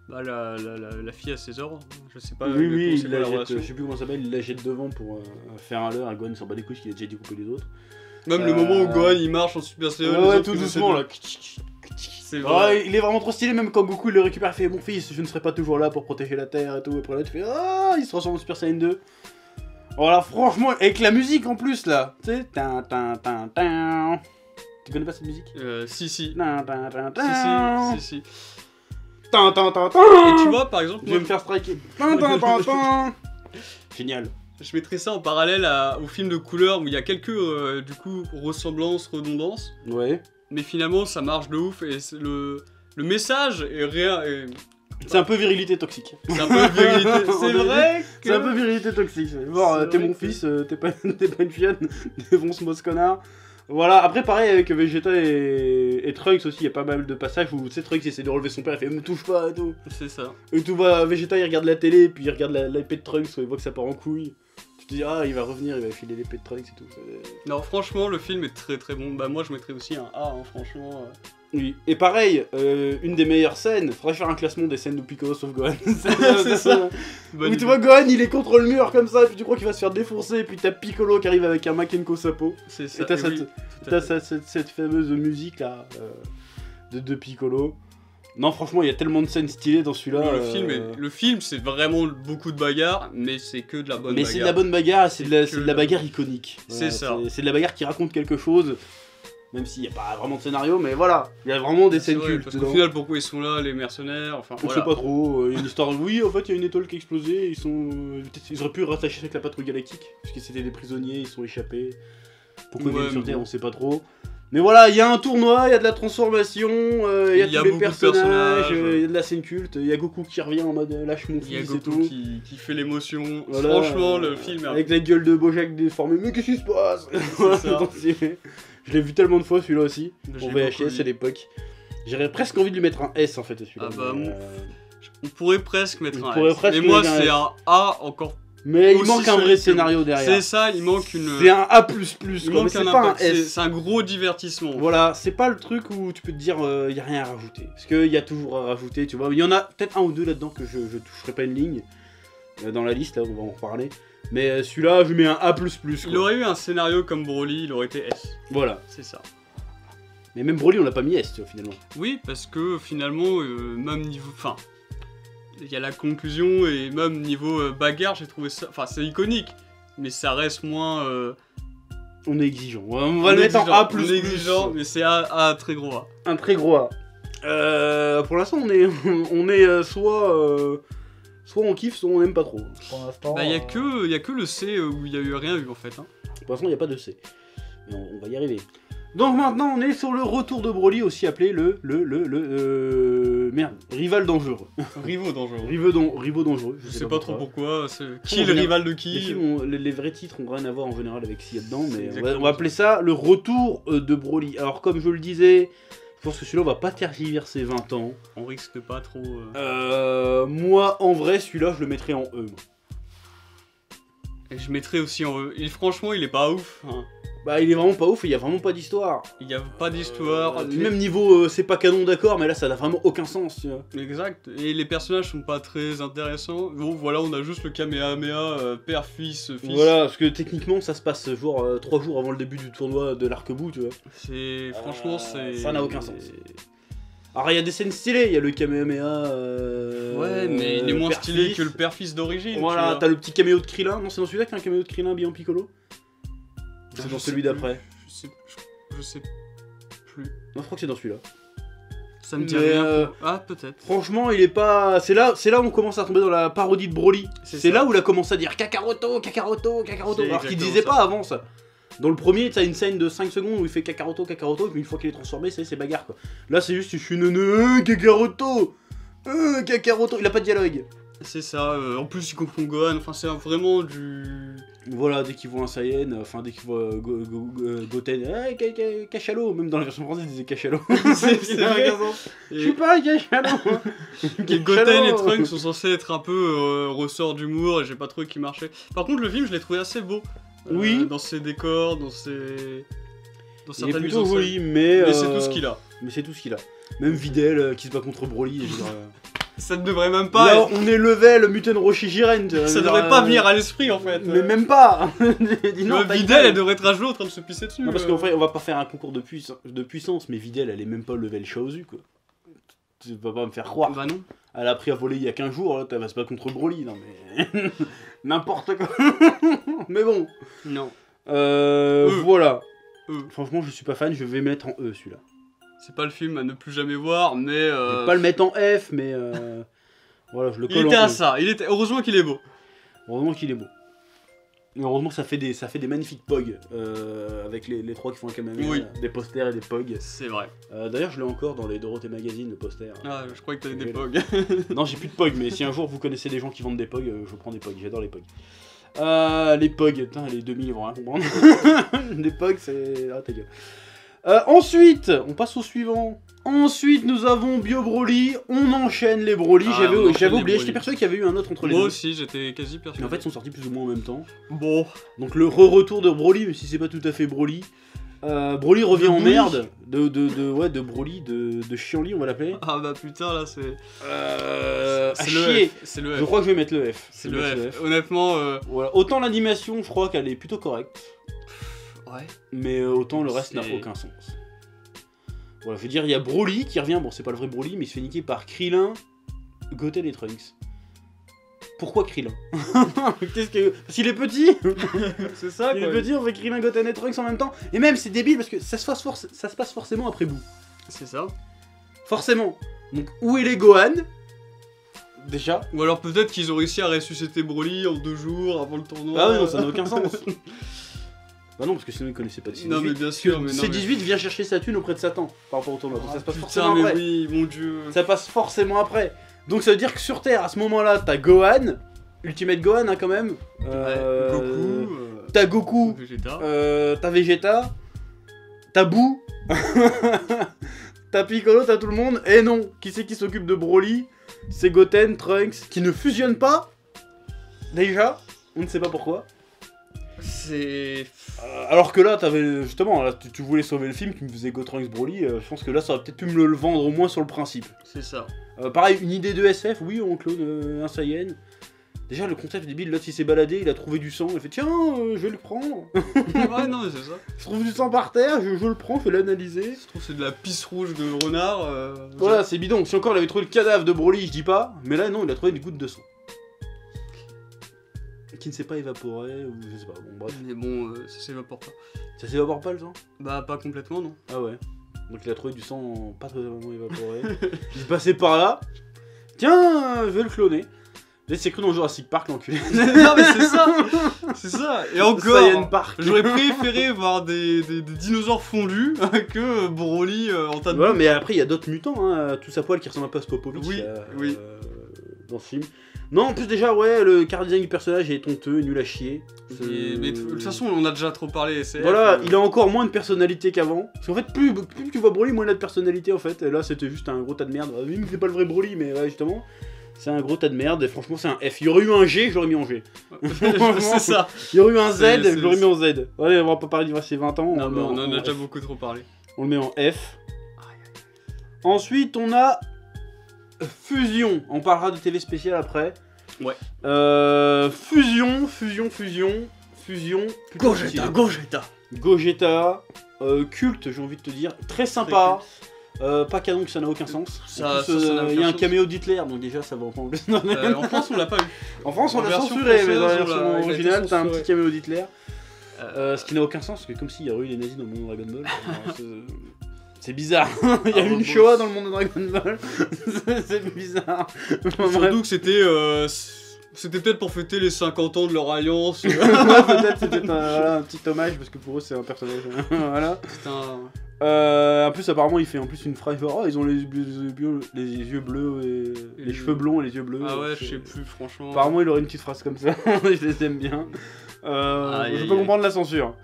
bah, la fille à ses ordres. Je sais pas. Oui, exactement il c'est quoi la la jette, relation. je sais plus comment ça s'appelle, il la jette devant pour faire un leurre, et Gohan s'en bat les couilles parce qu'il a déjà découpé les autres. Même le moment où Gohan il marche en Super Saiyan. les Ouais, autres, tout ils doucement essaient là. C'est vrai. Ouais, il est vraiment trop stylé, même quand Goku il le récupère, il fait mon fils, je ne serai pas toujours là pour protéger la terre et tout. Après là, tu fais ah, il se transforme en Super Saiyan 2. Voilà, franchement, avec la musique en plus là, tu sais, tu connais pas cette musique? Si. Si, Si. si. Et Et tu vois, par exemple, je vais moi, me faire striker. Génial. je mettrais ça en parallèle au film de couleur où il y a quelques du coup ressemblances, redondances, Ouais. mais finalement ça marche de ouf et le message est réel. C'est un peu virilité toxique. C'est un peu virilité. C'est vrai que... C'est un peu virilité toxique. Genre, C'est t'es vrai mon que- fils, t'es pas une fillette, défonce-moi ce connard. Voilà, après pareil avec Vegeta et Trunks aussi, il y a pas mal de passages où tu sais, Trunks essaie de relever son père, il fait me touche pas et tout. C'est ça. Et tout va, Vegeta il regarde la télé, puis il regarde l'épée de Trunks, il voit que ça part en couille. Tu te dis, ah, il va revenir, il va filer l'épée de Trunks et tout. Non, franchement, le film est très très bon. Bah, moi je mettrais aussi un A, hein, franchement. Oui, et pareil, une des meilleures scènes, faudrait faire un classement des scènes où Piccolo sauve Gohan. C'est ça. Bonne Où tu idée. vois Gohan il est contre le mur comme ça, et puis tu crois qu'il va se faire défoncer, et puis t'as Piccolo qui arrive avec un Makenko Sapo. C'est ça. Et t'as et oui, tout à fait. cette fameuse musique là de Piccolo. Non, franchement, il y a tellement de scènes stylées dans celui-là. Le film, c'est vraiment beaucoup de bagarres, mais c'est que de la bonne Mais bagarre. c'est de la bonne bagarre, c'est de que la la- bagarre iconique. C'est ça. C'est de la bagarre qui raconte quelque chose, même s'il n'y a pas vraiment de scénario, mais voilà, il y a vraiment des C'est scènes vrai, cultes parce qu'au dedans. final, pourquoi ils sont là, les mercenaires, enfin On voilà. sait pas trop, il y a une histoire. Oui, en fait, il y a une étoile qui a explosé, ils auraient pu rattacher ça avec la patrouille galactique, parce que c'était des prisonniers, ils sont échappés. Pourquoi ils Ouais, viennent sur mais Terre, bon. on sait pas trop. Mais voilà, il y a un tournoi, il y a de la transformation, il y a tous les beaucoup de personnages, personnages. il y a de la scène culte, il y a Goku qui revient en mode lâche mon Il y a fils et Goku tout. qui fait l'émotion. Voilà, Franchement, le film est avec la gueule de Bojack déformée, mais qu'est-ce qui se passe? ça. Je l'ai vu tellement de fois celui-là aussi, J'ai en beaucoup VHS vu. à l'époque. J'aurais presque envie de lui mettre un S en fait à celui-là. Ah bah, mais, On pourrait presque mettre On un pourrait S. presque Mais moi, mettre un c'est S. un A encore. mais il aussi manque un solide vrai que- scénario derrière. C'est ça, il manque une. C'est un A++, Il quoi, mais manque c'est un pas un impact. S. C'est un gros divertissement. Voilà, c'est pas le truc où tu peux te dire y a rien à rajouter. Parce qu'il y a toujours à rajouter, tu vois. Il y en a peut-être un ou deux là-dedans que je toucherai pas une ligne. Dans la liste, là, on va en reparler. Mais celui-là, je lui mets un A++. Quoi. Il aurait eu un scénario comme Broly, il aurait été S. Voilà. C'est ça. Mais même Broly, on l'a pas mis S, tu vois, finalement. Oui, parce que finalement, même niveau. Enfin, il y a la conclusion et même niveau bagarre, j'ai trouvé ça. Enfin, c'est iconique, mais ça reste moins. On est exigeant. On va le mettre en A++. On est exigeant, mais c'est A très gros A. Un très gros A. Pour l'instant, on est, on est soit on kiffe, soit on aime pas trop. Pour l'instant, Bah, il y a que le C où il y a eu rien eu en fait. Hein. pour l'instant, il n'y a pas de C. Mais on va y arriver. Donc maintenant, on est sur le retour de Broly, aussi appelé merde, rival dangereux. Rivaux dangereux. Rivaux dangereux. Je sais pas trop pourquoi. C'est... Qui En est le général, rival de Les, qui films les vrais titres ont rien à voir en général avec ce qu'il y a dedans, C'est mais exactement on va appeler ça le retour de Broly. Alors comme je le disais, je pense que celui-là on va pas tergiverser 20 ans. On risque pas trop. Moi en vrai celui-là je le mettrais en E. Moi. Et je mettrais aussi en E. Et franchement, il est pas ouf. Hein. Bah il est vraiment pas ouf et il y a vraiment pas d'histoire. Il y a pas d'histoire. Puis même niveau c'est pas canon d'accord, mais là ça n'a vraiment aucun sens, tu vois. Exact. Et les personnages sont pas très intéressants. Bon voilà, on a juste le Kamehameha, père-fils, fils. Voilà, parce que techniquement ça se passe genre 3 jours avant le début du tournoi de l'arc-bout, tu vois. C'est... Franchement, c'est... Ça n'a aucun sens. Alors il y a des scènes stylées, il y a le Kamehameha... Ouais, mais il est moins stylé père-fils. que le père-fils d'origine. Voilà, t'as le petit caméo de Krillin. Non, c'est dans celui-là qu'il y a un caméo de Krillin bien Piccolo. C'est Je dans sais celui plus. d'après. Je sais plus. Non, je crois que c'est dans celui-là. Ça me dit Mais, rien. Ah, peut-être. Franchement, il est pas... C'est là où on commence à tomber dans la parodie de Broly. C'est C'est ça. là où il a commencé à dire Kakaroto, Kakaroto, Kakaroto. C'est Alors qu'il exactement disait ça. pas avant ça. Dans le premier, t'as une scène de 5 secondes où il fait Kakaroto, Kakaroto, et puis une fois qu'il est transformé, c'est bagarre quoi. Là, c'est juste, je suis neuneu, Kakaroto, Kakaroto. Il a pas de dialogue. C'est ça. En plus, il confond Gohan. Enfin, c'est vraiment du... Voilà, dès qu'ils voient un Saiyan, enfin dès qu'ils voient Goten, cachalot, même dans la version française ils disaient cachalot. C'est vrai. Je suis pas un cachalot. Et Goten et Trunks sont censés être un peu ressort d'humour et j'ai pas trouvé qu'il marchait. Par contre, le film, je l'ai trouvé assez beau. Oui. Dans ses décors, dans ses... Dans Il est certaines mises plutôt en scène. joli, mais c'est tout ce qu'il a. Mais c'est tout ce qu'il a. Même Videl qui se bat contre Broly. Je veux dire, Ça ne devrait même pas... là, on est level Muten Roshi Jiren. Ça devrait pas venir à l'esprit, en fait. Mais même pas. Dis Non, t'as Videl, une- elle devrait être à genoux en train de se pisser dessus. Non, parce qu'en fait, on va pas faire un concours de puissance, mais Videl, elle est même pas level Shaozu, quoi. Tu vas pas me faire croire. Bah non. Elle a appris à voler il y a 15 jours, là, elle va se battre contre Broly, non mais... N'importe quoi. Mais bon. Non. Voilà. E. Franchement, je suis pas fan, je vais mettre en E, celui-là. C'est pas le film à ne plus jamais voir, mais... Je vais pas le mettre en F, mais... Voilà, je le Il colle était en à E. ça. Heureusement qu'il est beau. Heureusement qu'il est beau. Et heureusement que ça fait des magnifiques pogs, avec les trois qui font un Kamehameha, Oui. des posters et des pogs. C'est vrai. D'ailleurs, je l'ai encore dans les Dorothée Magazine, le poster. Ah, je croyais que t'avais des J'ai- pogs. Non, j'ai plus de pogs, mais si un jour vous connaissez des gens qui vendent des pogs, je prends des pogs, j'adore les pogs. Les pogs, putain, les 2000 ils vont rien comprendre. Les pogs, c'est... Ah, ta gueule. Ensuite, on passe au suivant. Ensuite, nous avons Bio Broly. On enchaîne les Broly. Ah, J'avais on enchaîne j'avais les oublié, Broly. j'étais persuadé qu'il y avait eu un autre entre les Moi deux. aussi, j'étais quasi persuadé. Mais en fait, ils sont sortis plus ou moins en même temps. Bon. Donc le retour de Broly, même si c'est pas tout à fait Broly. Broly revient en Broly. merde. De Broly, de Chianli, on va l'appeler. Ah bah putain, là, c'est... À C'est le chier. F. C'est le F. Je crois que je vais mettre le F. C'est Je vais le mettre F. Honnêtement, Voilà. Autant l'animation, je crois qu'elle est plutôt correcte. ouais. Mais autant le reste n'a C'est- aucun sens. Voilà, je veux dire, il y a Broly qui revient. Bon, c'est pas le vrai Broly, mais il se fait niquer par Krillin, Goten et Trunks. Pourquoi Krillin? Qu'est-ce que... Parce qu'il est petit. C'est ça, Il est petit, on fait Krillin, Goten et Trunks en même temps. Et même, c'est débile parce que ça se passe forcément après Boo. C'est ça. Forcément. Donc, où est les Gohan? Déjà. Ou alors peut-être qu'ils ont réussi à ressusciter Broly en 2 jours avant le tournoi. Ah oui, non, ça n'a aucun sens. Bah non, parce que sinon ils connaissaient pas de C18. Non, mais bien sûr, mais non, C18 vient chercher sa thune auprès de Satan par rapport au tournoi. Donc ça se passe Putain, forcément mais après. oui, mon dieu. Ça passe forcément après. Donc ça veut dire que sur Terre, à ce moment-là, t'as Gohan, Ultimate Gohan hein, quand même. Ouais, Goku, T'as Goku, Vegeta. t'as Vegeta, t'as Boo, t'as Piccolo, t'as tout le monde. Et non, qui c'est qui s'occupe de Broly? C'est Goten, Trunks, qui ne fusionnent pas. Déjà, on ne sait pas pourquoi. C'est... Alors que là, t'avais justement, là, tu voulais sauver le film qui me faisait Gotrunks Broly. Je pense que là, ça aurait peut-être pu me le vendre au moins sur le principe. C'est ça. Pareil, une idée de SF, oui, on clone un Saiyan. Déjà, le concept est débile, l'autre il s'est baladé, il a trouvé du sang, il fait tiens, je vais le prendre. Ouais, non, mais c'est ça. Je trouve du sang par terre, je le prends, je vais l'analyser. Je trouve que c'est de la pisse rouge de renard. Voilà, c'est bidon. Si encore il avait trouvé le cadavre de Broly, je dis pas, mais là, non, il a trouvé une goutte de sang. Qui ne s'est pas évaporé, ou je sais pas, bon, bref. Mais bon, ça s'évapore pas. Ça s'évapore pas le sang? Bah, pas complètement, non. Ah ouais. Donc il a trouvé du sang pas totalement évaporé. Il est passé par là. Tiens, je vais le cloner. Là, c'est cru dans Jurassic Park, l'enculé. Non, mais c'est ça. C'est ça. Et Saiyan encore, Park. j'aurais préféré voir des dinosaures fondus que Broly en tas de... Voilà, mais après il y a d'autres mutants, hein, tous à poil qui ressemblent un peu à Spopovich. Oui, oui. Dans ce film. Non, en plus déjà, ouais, le car design du personnage est honteux, nul à chier. Mais de toute façon, on a déjà trop parlé. C'est Voilà, il a encore moins de personnalité qu'avant. Parce qu'en fait, plus tu vois Broly, moins il a de personnalité en fait. Et là, c'était juste un gros tas de merde. Oui, mais c'est pas le vrai Broly, mais ouais, justement. C'est un gros tas de merde, et franchement c'est un F. Il y aurait eu un G, je l'aurais mis en G. C'est ça. Il y aurait eu un Z, C'est- je l'aurais mis en Z. Allez, on va pas parler d'y 20 ans. Non, le mais met on en a en déjà F. beaucoup trop parlé. On le met en F. Ensuite, on a Fusion. On parlera de TV spéciale après. Ouais. Fusion. plutôt stylé. Gogeta. Culte, j'ai envie de te dire. Très sympa. Pas canon que ça n'a aucun sens. Ça- En plus, ça n'a il y a aucun un sens. caméo d'Hitler, donc déjà ça va en plus. En France, on l'a pas eu. En France, on En l'a version censuré, mais dans la française, version il a été originale, t'as un censuré. petit caméo d'Hitler. Euh, Ce qui n'a aucun sens, parce que comme s'il y aurait eu les nazis dans le monde de Dragon Ball. Alors, c'est bizarre. Il y a Ah, eu une bon, Shoah dans le monde de Dragon Ball. C'est bizarre. Enfin, bref. Surtout que c'était peut-être pour fêter les 50 ans de leur alliance. Peut-être c'était voilà, un petit hommage, parce que pour eux c'est un personnage. Voilà. C'est un. En plus, apparemment, il fait en plus une phrase genre, oh, ils ont les yeux bleus, et les cheveux blonds et les yeux bleus. Ah ouais, je sais plus, franchement. Apparemment, il aurait une petite phrase comme ça. Je les aime bien. Aïe, Je aïe, peux aïe. comprendre la censure.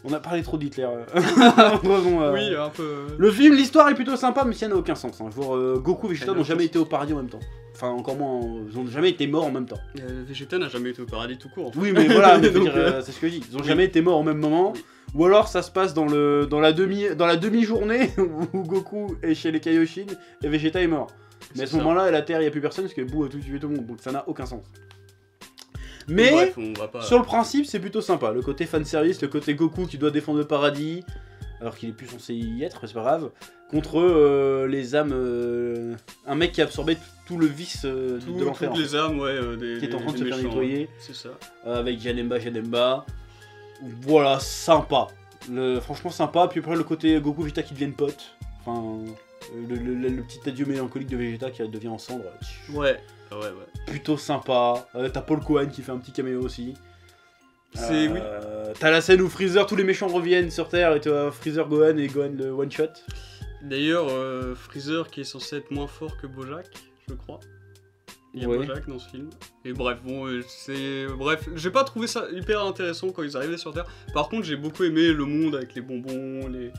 On a parlé trop d'Hitler. Revenons, Oui, un peu. Le film, l'histoire est plutôt sympa, mais ça n'a aucun sens. Hein. Genre, Goku et Vegeta Elle n'a n'ont jamais aucun été au paradis en même temps. Enfin, encore moins, ils n'ont jamais été morts en même temps. Vegeta n'a jamais été au paradis tout court. En fait. Oui, mais voilà, mais je veux Donc, dire, c'est ce que je dis. Ils n'ont oui. jamais été morts au même moment. Oui. Ou alors ça se passe dans la demi-journée où Goku est chez les Kaioshin et Vegeta est mort. Mais à C'est ce ça. moment-là, à la Terre, il n'y a plus personne parce que Boo a tout tué tout le monde. Donc ça n'a aucun sens. Mais Bref, on va pas. sur le principe, c'est plutôt sympa. Le côté fanservice, le côté Goku qui doit défendre le paradis, alors qu'il est plus censé y être, mais c'est pas grave, contre les âmes. Un mec qui a absorbé tout le vice de l'enfer. Toutes les âmes, ouais, Qui est en train de des se faire méchants, nettoyer. ouais. C'est ça. Avec Janemba. Voilà, sympa. Franchement sympa. Puis après, le côté Goku Vegeta qui deviennent potes. Enfin, le petit adieu mélancolique de Vegeta qui devient en cendre. Ouais. Ouais. Plutôt sympa. T'as Paul Cohen qui fait un petit caméo aussi. C'est oui. T'as la scène où Freezer, tous les méchants reviennent sur Terre et t'as Freezer Gohan et Gohan le one shot. D'ailleurs, Freezer qui est censé être moins fort que Bojack, je crois. Il y a Ouais. Bojack dans ce film. Et bref, bon, Bref, j'ai pas trouvé ça hyper intéressant quand ils arrivaient sur Terre. Par contre, j'ai beaucoup aimé le monde avec les bonbons, les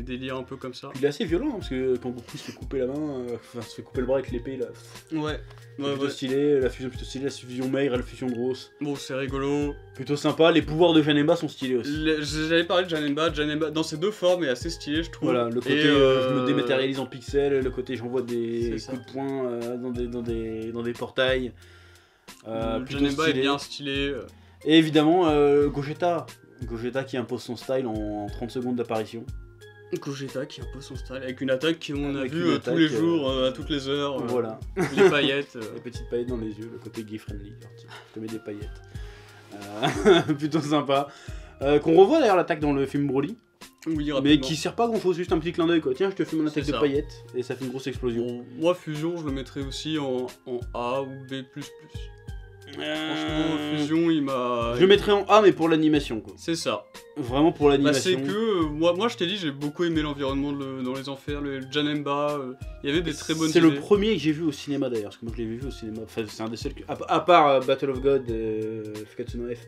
délires un peu comme ça. Puis il est assez violent hein, parce que quand Goku se fait couper la main, se fait couper le bras avec l'épée là. Ouais. C'est plutôt stylé, la fusion plutôt stylée, la fusion maigre, la fusion grosse. Bon, c'est rigolo. Plutôt sympa, les pouvoirs de Janemba sont stylés aussi. J'avais parlé de Janemba. Janemba, dans ses deux formes, est assez stylé, je trouve. Voilà, le côté Et, je me dématérialise en pixels, le côté j'envoie des C'est coups ça. de poing dans des portails. Plutôt Janemba est stylé. bien stylé. Et évidemment, Gogeta. Gogeta qui impose son style en 30 secondes d'apparition. Gogeta qui impose son style avec une attaque qu'on a Avec vue une tous attaque, les jours, à toutes les heures. Voilà, Les paillettes. les petites paillettes dans les yeux, le côté gay friendly. Alors, tiens, je te mets des paillettes. Plutôt sympa. Qu'on revoit d'ailleurs l'attaque dans le film Broly, Oui, rapidement. mais qui sert pas à grand chose, juste un petit clin d'œil quoi. Tiens, je te fais mon attaque C'est de ça. paillettes et ça fait une grosse explosion. Bon, moi, Fusion, je le mettrais aussi en A ou B++. Franchement, Fusion, il m'a... Je le mettrais en A mais pour l'animation quoi. C'est ça. Vraiment pour Bah, l'animation. c'est que, moi je t'ai dit, j'ai beaucoup aimé l'environnement dans les enfers, le Janemba, il y avait des très bonnes C'est idées. le premier que j'ai vu au cinéma d'ailleurs, parce que moi je l'ai vu au cinéma. Enfin, c'est un des seuls que. À part Battle of God, Fukatsu no F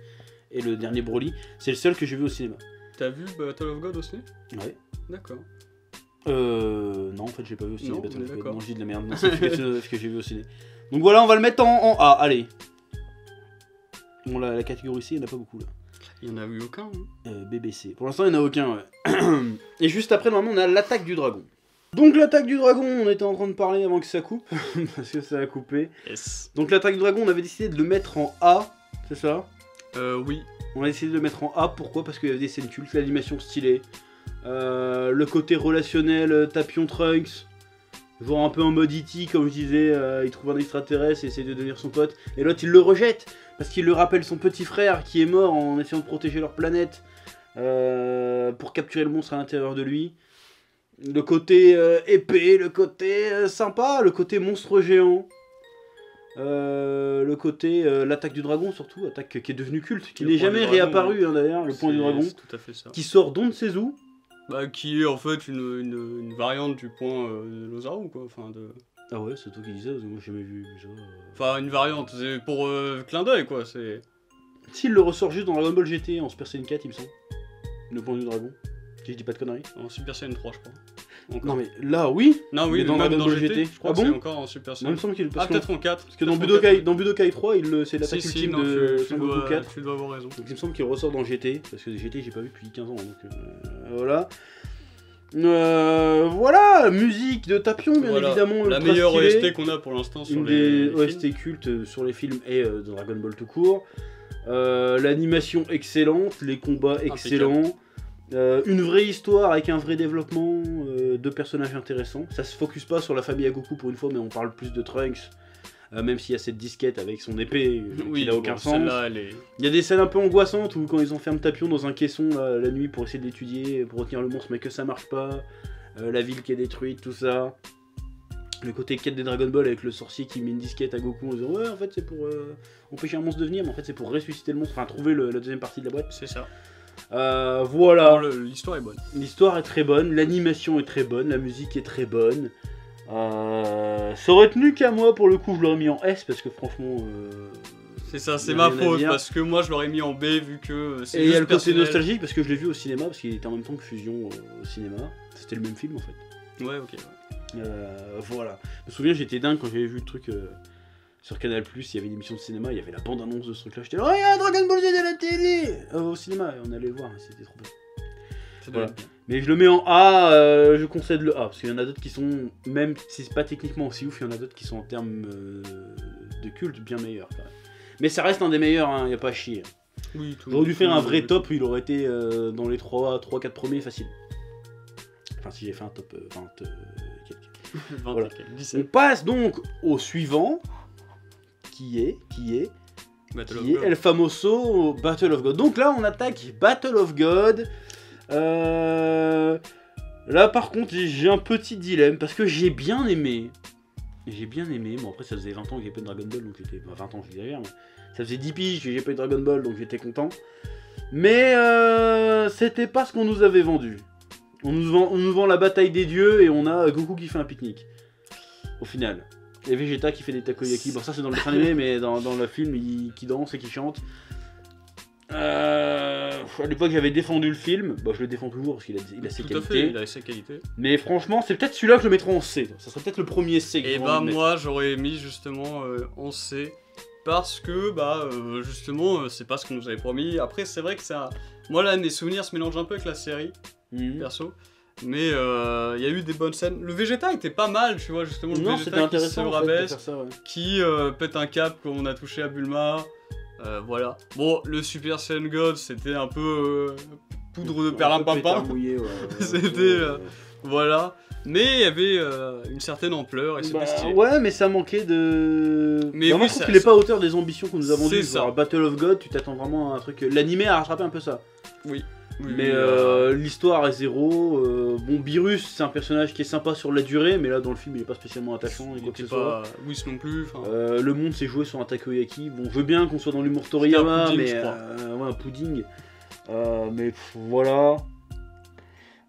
et le dernier Broly, c'est le seul que j'ai vu au cinéma. T'as vu Battle of God au ciné? Ouais. D'accord. Non, en fait, j'ai pas vu au ciné Non, Battle on est of God. d'accord. Non, je dis de la merde. Non, c'est Fukatsu no F que j'ai vu au ciné. Donc voilà, on va le mettre en A. Allez. Bon, la catégorie C, il n'y en a pas beaucoup là. Il y en a eu aucun. Hein. BBC. Pour l'instant, il n'y en a aucun, ouais. Et juste après, normalement, on a l'attaque du dragon. Donc, l'attaque du dragon, on était en train de parler avant que ça coupe, parce que ça a coupé. Yes. Donc, l'attaque du dragon, on avait décidé de le mettre en A, c'est ça? Oui. On a décidé de le mettre en A, pourquoi? Parce qu'il y avait des scènes cultes, l'animation stylée, le côté relationnel Tapion Trunks, genre un peu en mode E.T. comme je disais, il trouve un extraterrestre et essaie de devenir son pote, et l'autre il le rejette, parce qu'il le rappelle son petit frère qui est mort en essayant de protéger leur planète, pour capturer le monstre à l'intérieur de lui. Le côté épée, le côté sympa, le côté monstre géant. Le côté l'attaque du dragon surtout, attaque qui est devenue culte, qui Le n'est point jamais du dragon, réapparu hein, d'ailleurs, le point du dragon, C'est tout à fait ça. qui sort d'on ne sait où. Bah, qui est en fait une variante du point de Lozaru, quoi. Enfin, Ah ouais, c'est toi qui disais, parce que moi j'ai jamais vu ça. enfin, une variante, c'est pour clin d'œil, quoi. C'est... S'il le ressort juste dans Dragon Ball GT en Super Saiyan 4, il me semble. Le point du dragon. Si je dis pas de conneries. En Super Saiyan 3, je crois. encore. Non mais là oui. Non, oui, mais dans même Dragon dans Ball GT, GT. je crois Ah que c'est bon encore en Super Moi, il Saiyan. me semble qu'il Ah, peut-être en 4. Parce que dans Budokai 3, c'est l'attaque Si, ultime non, de tu Son Goku 4. dois avoir raison. Donc il me semble qu'il ressort dans GT, parce que GT j'ai pas vu depuis 15 ans, donc voilà. Voilà, musique de Tapion, bien Voilà, évidemment. la ultra meilleure stylée. OST qu'on a pour l'instant sur Une les des films. OST cultes sur les films et de Dragon Ball tout court. L'animation excellente, les combats excellents. Une vraie histoire avec un vrai développement de personnages intéressants. Ça se focus pas sur la famille Agoku pour une fois, mais on parle plus de Trunks. Même s'il y a cette disquette avec son épée qui n'a aucun sens. Il y a des scènes un peu angoissantes où quand ils enferment Tapion dans un caisson la nuit pour essayer de l'étudier, pour retenir le monstre, mais que ça marche pas. La ville qui est détruite, tout ça. Le côté quête des Dragon Ball avec le sorcier qui met une disquette à Goku en disant ouais en fait c'est pour empêcher un monstre de venir, mais en fait c'est pour ressusciter le monstre, enfin trouver la deuxième partie de la boîte. C'est ça. Voilà. L'histoire est bonne. L'histoire est très bonne, l'animation est très bonne, la musique est très bonne. Ça aurait tenu qu'à moi pour le coup, je l'aurais mis en S parce que franchement. C'est ça, c'est y a ma rien à faute dire. parce que moi je l'aurais mis en B vu que c'est Et il y a juste le côté personnel. nostalgique parce que je l'ai vu au cinéma parce qu'il était en même temps que Fusion au cinéma. C'était le même film en fait. Ouais, ok. Ouais. Voilà. Je me souviens, j'étais dingue quand j'avais vu le truc sur Canal+, il y avait une émission de cinéma, il y avait la bande-annonce de ce truc-là. J'étais là, oh, il y a Dragon Ball Z à la télé au cinéma, et on allait le voir, c'était trop bien. Ça doit Voilà. être bien. Mais je le mets en A, je concède le A, parce qu'il y en a d'autres qui sont, même si c'est pas techniquement aussi ouf, il y en a d'autres qui sont en termes de culte bien meilleurs. Quand même. Mais ça reste un des meilleurs, il n'y a pas à chier. Oui, tout. J'aurais dû faire un vrai top, il aurait été dans les 3-4 premiers facile. Enfin, si j'ai fait un top 20 quelques. 20 Voilà. et quelques, On 17. passe donc au suivant, qui est Battle of qui est God. El Famoso Battle of God. Donc là, on attaque Battle of God. Là, par contre, j'ai un petit dilemme parce que j'ai bien aimé. Bon, après, ça faisait 20 ans que j'ai pas eu de Dragon Ball, donc j'étais. Enfin, 20 ans, je exagère, mais ça faisait 10 piges que j'ai pas eu de Dragon Ball, donc j'étais content. Mais c'était pas ce qu'on nous avait vendu. On nous vend la bataille des dieux et on a Goku qui fait un pique-nique. Au final. Et Vegeta qui fait des takoyaki. Bon, ça c'est dans le dessin animé, mais dans le film, qui danse et qui chante. À l'époque, j'avais défendu le film. Bon, je le défends toujours parce qu'il a ses Tout à fait, qualités. il a ses qualités. Mais franchement, c'est peut-être celui-là que je le mettrais en C. Ça serait peut-être le premier C que Et j'aurais bah, envie de mettre. moi j'aurais mis justement en C. Parce que, justement, c'est pas ce qu'on nous avait promis. Après, c'est vrai que ça. Moi là, mes souvenirs se mélangent un peu avec la série. Mhm. Perso, mais il y a eu des bonnes scènes. Le Vegeta était pas mal, tu vois, justement. Le Non, Vegeta c'était qui intéressant se en fait, de rabaisse, faire ça, ouais. qui pète un cap quand on a touché à Bulma. Voilà. Bon, le Super Saiyan God, c'était un peu poudre de perlimpinpin. pétard mouillé, ouais. C'était, Voilà. Mais il y avait une certaine ampleur et c'était stylé. Ouais, mais ça manquait de. Mais moi, oui, je trouve ça- qu'il est pas à hauteur des ambitions qu'on nous a vendues. C'est ça. Genre Battle of God, tu t'attends vraiment à un truc. L'animé a rattrapé un peu ça. Oui. Oui, Mais l'histoire est zéro. Bon, Beerus, c'est un personnage qui est sympa sur la durée, mais là dans le film, il est pas spécialement attachant et il quoi que était ce soit. pas Whis non plus. enfin. Le monde s'est joué sur un takoyaki. Bon, je veux bien qu'on soit dans l'humour Toriyama, pudding, mais je crois. ouais, un pudding. Mais voilà.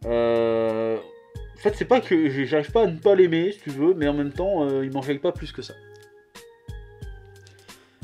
En fait, c'est pas que j'arrive pas à ne pas l'aimer, si tu veux, mais en même temps, il m'en gêne pas plus que ça.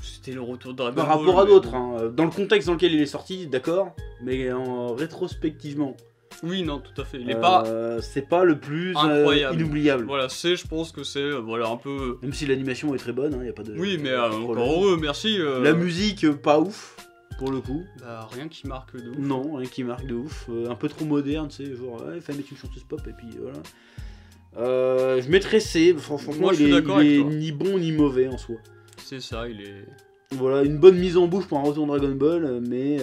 C'était le retour de Dragon Par Ball, rapport à mais d'autres, bon. hein. Dans le contexte dans lequel il est sorti, d'accord, mais rétrospectivement, Oui, non, tout à fait. Il est pas. c'est pas le plus incroyable. inoubliable. Voilà, je pense que c'est voilà un peu. Même si l'animation est très bonne, hein, y a pas de. Oui, mais pas de encore problème. heureux, merci. La musique, pas ouf, pour le coup. Bah, rien qui marque de ouf. Non, rien qui marque de ouf. Un peu trop moderne, tu sais, genre, ouais, il fallait mettre une chanteuse pop, et puis voilà. Je mettrais C, franchement, Moi, je suis il d'accord est avec toi. ni bon ni mauvais en soi. C'est ça, il est. Voilà, une bonne mise en bouche pour un retour Dragon Ball, mais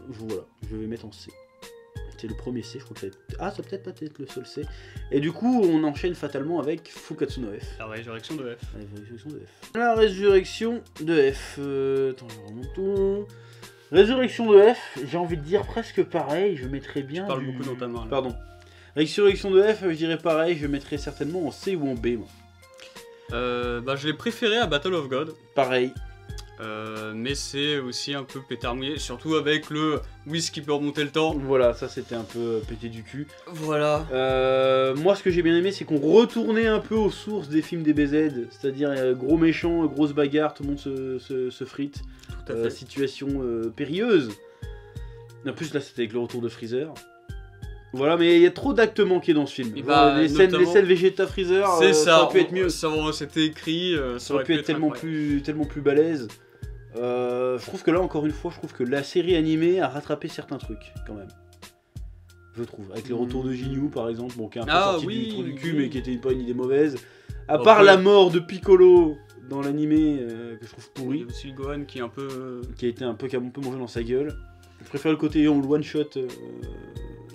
voilà, je vais mettre en C. C'est le premier C, je crois que ça va être... Ah, ça peut-être pas être le seul C. Et du coup, on enchaîne fatalement avec Fukatsu no F. La résurrection de F. La résurrection de F. Attends, je remonte tout. Résurrection de F, j'ai envie de dire presque pareil, je mettrais bien. Tu parles beaucoup dans ta main, là. Pardon. Résurrection de F, je dirais pareil, je mettrais certainement en C ou en B, moi. Bah, je l'ai préféré à Battle of God. Pareil. Mais c'est aussi un peu pétard mouillé, surtout avec le Whis qui peut remonter le temps. Voilà, ça c'était un peu pété du cul. Voilà. Moi, ce que j'ai bien aimé, c'est qu'on retournait un peu aux sources des films DBZ, c'est-à-dire gros méchant, grosse bagarre, tout le monde se frite, Tout à fait. situation périlleuse. En plus, là, c'était avec le retour de Freezer. Voilà, mais il y a trop d'actes manqués dans ce film. Et bah, les scènes Vegeta Freezer, c'est ça aurait pu être mieux. C'était écrit, Ça aurait pu être tellement plus balèze. Je trouve que là, encore une fois, je trouve que la série animée a rattrapé certains trucs, quand même. Je trouve. Avec le retour de Ginyu, par exemple, bon, qui est un peu sorti du trou du cul, mais qui était pas une idée mauvaise. À part la mort de Piccolo dans l'animé, que je trouve pourri. Il y a aussi le Gohan qui est un peu... Qui a un peu mangé dans sa gueule. Je préfère le côté one-shot,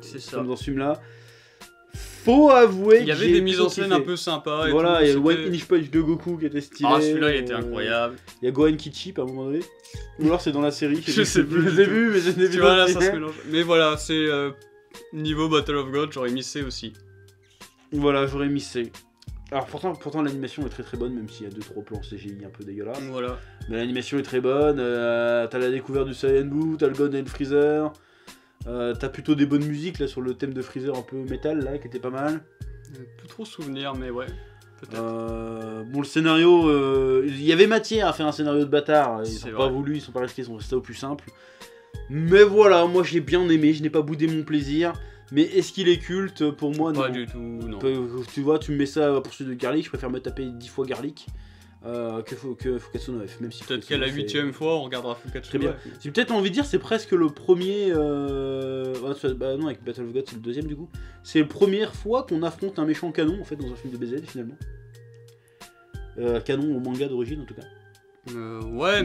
c'est ça. comme dans ce film-là. Faut avouer il y avait des mises en scène un peu sympas. Et voilà, tout, il y a le One Inch Punch de Goku qui était stylé. Ah, celui-là, il était incroyable. Il y a Gohan qui chip à un moment donné. Ou alors c'est dans la série. Je sais plus. Je l'ai vu, mais je l'ai vu. Tu vois, là, ça se mélange. Mais voilà, c'est niveau Battle of God, j'aurais mis C aussi. Voilà, j'aurais mis C. Alors pourtant l'animation est très très bonne, même s'il y a 2-3 plans CGI un peu dégueulasses. Voilà. Mais l'animation est très bonne. T'as la découverte du Saiyan Blue, t'as le Golden Freezer. T'as plutôt des bonnes musiques là sur le thème de Freezer un peu métal là qui était pas mal. Plus trop souvenir, mais ouais. Bon, le scénario, il y avait matière à faire un scénario de bâtard. Ils sont pas voulu, ils sont pas restés, ils sont restés au plus simple. Mais voilà, moi j'ai bien aimé, je n'ai pas boudé mon plaisir. Mais est-ce qu'il est culte? Pour moi, non. Pas du tout, non. Tu vois, tu me mets ça à poursuite de Garlic, je préfère me taper 10 fois Garlic que Fukatsu no F. Même si peut-être qu'à la 8ème fois, on regardera Fukatsu no F. J'ai peut-être envie de dire, c'est presque le premier. Bah non, avec Battle of God, c'est le deuxième du coup. C'est la première fois qu'on affronte un méchant canon en fait dans un film de BZ finalement. Canon au manga d'origine en tout cas. Ouais,